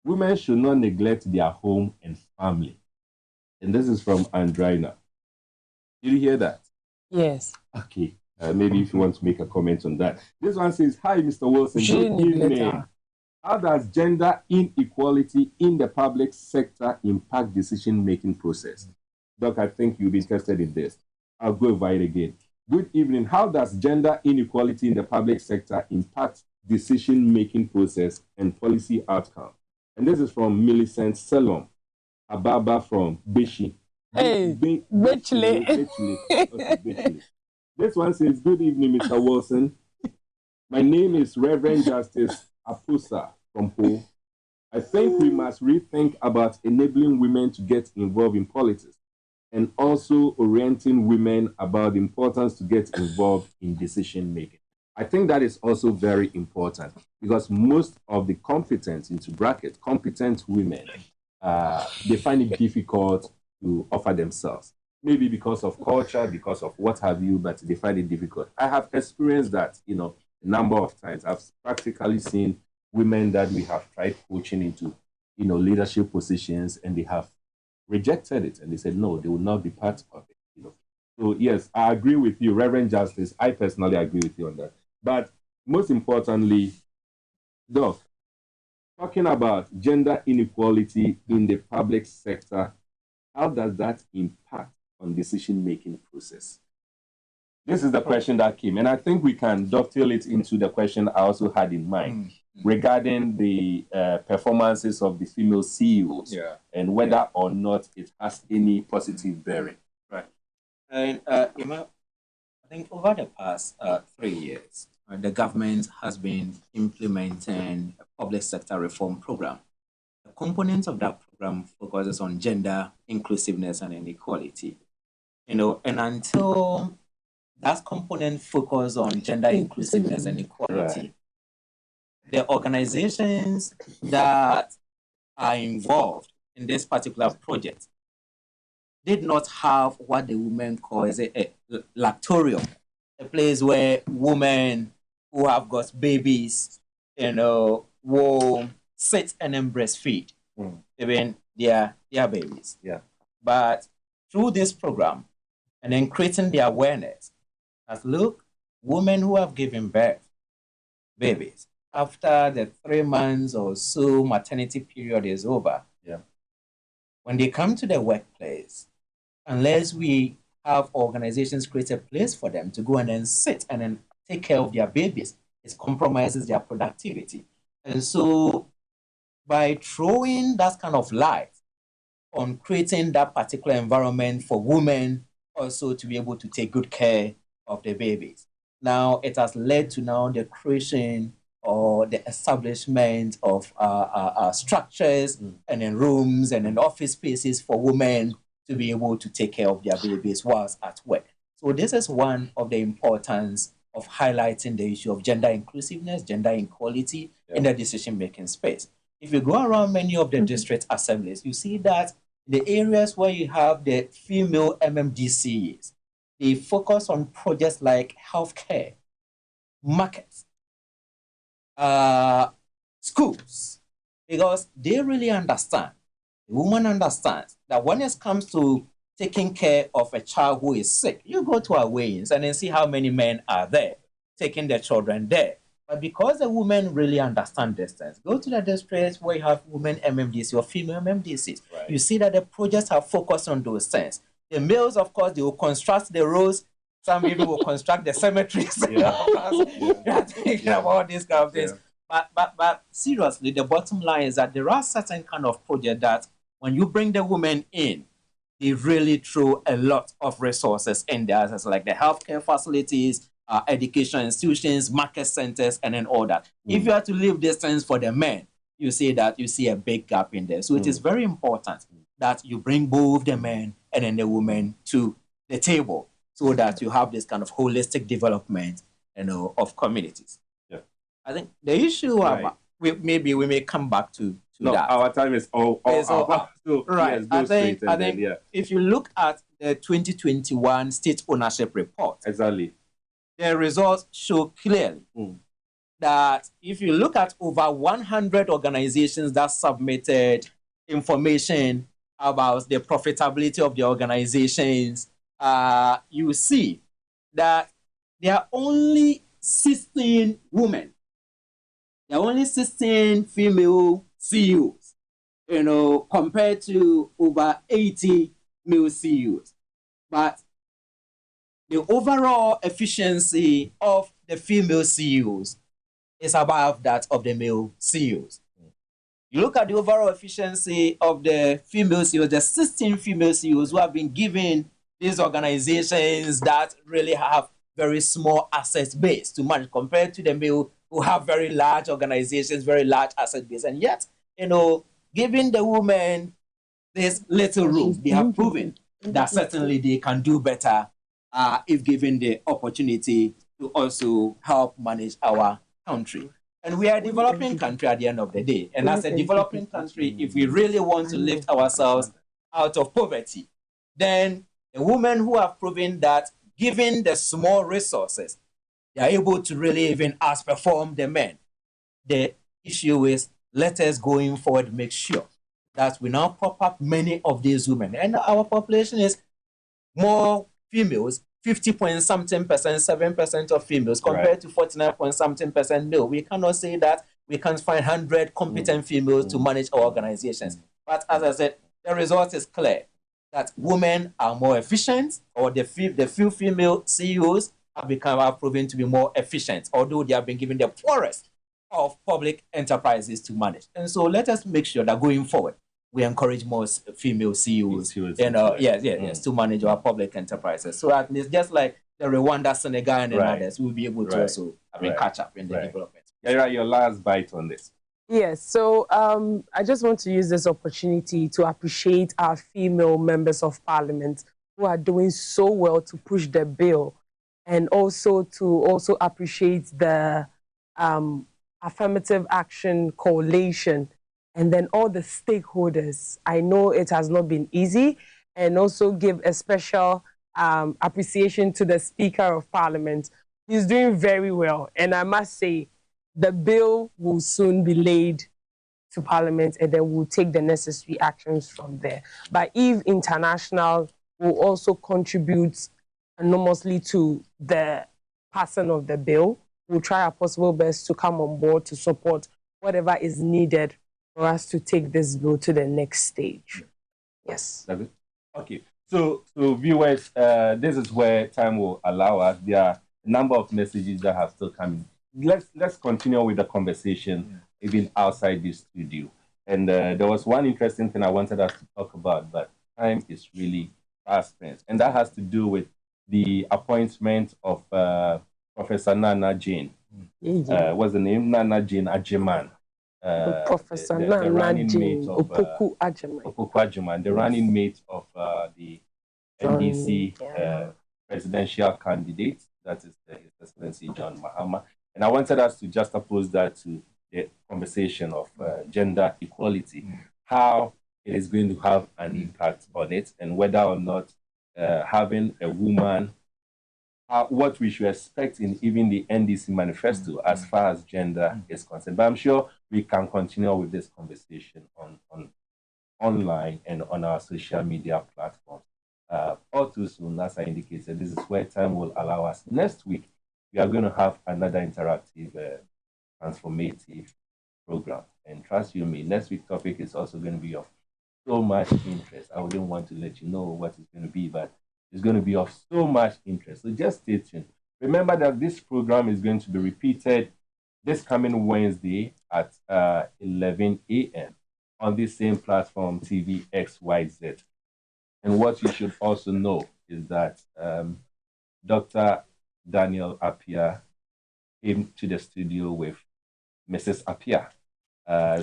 women should not neglect their home and family. And this is from Andrina. Did you hear that? Yes. Okay. Maybe if you want to make a comment on that. This one says, hi, Mr. Wilson. Good evening. How does gender inequality in the public sector impact decision-making process? Doc, I think you'll be interested in this. I'll go over it again. Good evening. How does gender inequality in the public sector impact decision-making process and policy outcome? And this is from Millicent Selom Ababa from Bishi. Hey, Bechley. Okay, this one says, good evening, Mr. Wilson. My name is Reverend Justice Apusa from Po. I think we must rethink about enabling women to get involved in politics and also orienting women about the importance to get involved in decision making. I think that is also very important because most of the competent, into bracket, competent women, they find it difficult to offer themselves. Maybe because of culture, because of what have you, but they find it difficult. I have experienced that, a number of times. I've practically seen women that we have tried coaching into, leadership positions, and they have rejected it, and they said no, they will not be part of it. So yes, I agree with you, Reverend Justice. I personally agree with you on that. But most importantly, Doc, talking about gender inequality in the public sector, how does that impact on decision-making process? This is the question that came, and I think we can dovetail it into the question I also had in mind regarding the performances of the female CEOs and whether or not it has any positive bearing. Right. And I think over the past 3 years, the government has been implementing a public sector reform program. The components of that program focuses on gender inclusiveness and inequality. And until that component focus on gender inclusiveness and equality, the organizations that are involved in this particular project did not have what the women call as a lactorium, a place where women who have got babies, will sit and then breastfeed even their babies. Yeah. But through this program, and then creating the awareness that, look, women who have given birth, babies, after the 3 months or so maternity period is over, when they come to the workplace, unless we have organizations create a place for them to go and then sit and then take care of their babies, it compromises their productivity. And so by throwing that kind of light on creating that particular environment for women also to be able to take good care of their babies, now it has led to now the creation or the establishment of structures and then rooms and then office spaces for women to be able to take care of their babies whilst at work. So this is one of the importance of highlighting the issue of gender inclusiveness, gender equality in the decision-making space. If you go around many of the district assemblies, you see that the areas where you have the female MMDCs, they focus on projects like healthcare, markets, schools, because they really understand, the woman understands that when it comes to taking care of a child who is sick, you go to our weigh-ins and then see how many men are there taking their children there. But because the women really understand this things, go to the districts where you have women MMDC or female MMDCs. Right. You see that the projects are focused on those things. The males, of course, they will construct the roads. Some even will construct the cemeteries. They are thinking about these kind of things. But seriously, the bottom line is that there are certain kind of projects that when you bring the women in, they really throw a lot of resources in there, like the healthcare facilities, education institutions, market centers, and then all that. If you have to leave these things for the men, you see a big gap in there. So it is very important that you bring both the men and then the women to the table so that you have this kind of holistic development, of communities. Yeah. I think the issue maybe we may come back to to No, that. our time is all up. So right. yes, go straight and then, yeah. If you look at the 2021 state ownership report, Exactly. the results show clearly that if you look at over 100 organizations that submitted information about the profitability of the organizations, you see that there are only 16 women. There are only 16 female CEOs, compared to over 80 male CEOs. But the overall efficiency of the female CEOs is above that of the male CEOs. You look at the overall efficiency of the female CEOs, the 16 female CEOs who have been given these organizations that really have very small asset base to manage compared to the male who have very large organizations, very large asset base. And yet, giving the women this little room, they have proven that certainly they can do better if given the opportunity to also help manage our country. And we are a developing country at the end of the day. And as a developing country, if we really want to lift ourselves out of poverty, then the women who have proven that given the small resources, they are able to really even outperform the men. The issue is, let us going forward make sure that we now prop up many of these women. And our population is more females, 50-point-something percent, 7% of females, compared to 49-point-something percent male. We cannot say that we can't find 100 competent females to manage our organizations. But as I said, the result is clear that women are more efficient, or the few female CEOs have proven to be more efficient, although they have been given the poorest of public enterprises to manage. And so let us make sure that going forward, we encourage more female CEOs to manage our public enterprises. So at least just like the Rwanda, Senegal, and others, we'll be able to also catch up in the development. Yeah, your last bite on this. Yes, so I just want to use this opportunity to appreciate our female members of parliament who are doing so well to push the bill, and also to appreciate the Affirmative Action Coalition, and then all the stakeholders. I know it has not been easy, and also give a special appreciation to the Speaker of Parliament. He's doing very well, and I must say, the bill will soon be laid to Parliament, and then we'll take the necessary actions from there. But Eve International will also contribute enormously to the passing of the bill. We'll try our possible best to come on board to support whatever is needed for us to take this bill to the next stage. Yes. Okay. So viewers, this is where time will allow us. There are a number of messages that have still come in. Let's continue with the conversation even outside this studio. And there was one interesting thing I wanted us to talk about, but time is really fast spent. And that has to do with the appointment of Professor Nana Jane. What's the name? Nana Jane Ajiman. Professor Nana Jane Opoku Ajiman, the running mate of the NDC presidential candidate, that is His Excellency John Mahama. And I wanted us to juxtapose that to the conversation of gender equality, how it is going to have an impact on it, and whether or not having a woman, what we should expect in even the NDC manifesto as far as gender is concerned. But I'm sure we can continue with this conversation on online and on our social media platforms. All too soon, as I indicated, this is where time will allow us. Next week, we are going to have another interactive, transformative program. And trust you me, next week's topic is also going to be of so much interest. I wouldn't want to let you know what it's going to be, but it's going to be of so much interest. So just stay tuned. Remember that this program is going to be repeated this coming Wednesday at 11 a.m. on this same platform, TV XYZ. And what you should also know is that Dr. Daniel Appiah came to the studio with Mrs. Appiah.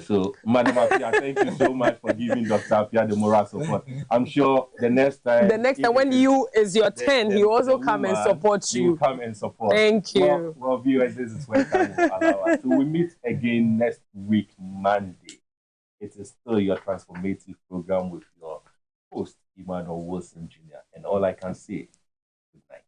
So, Madam Appiah, thank you so much for giving Dr. Appiah the moral support. I'm sure the next time when it's your turn, he also come and support you. He will come and support. Thank you. Well, viewers, this is where time will allow us. So we meet again next week, Monday. It is still your transformative program with your host, Emmanuel Wilson Jr. And all I can say, good night.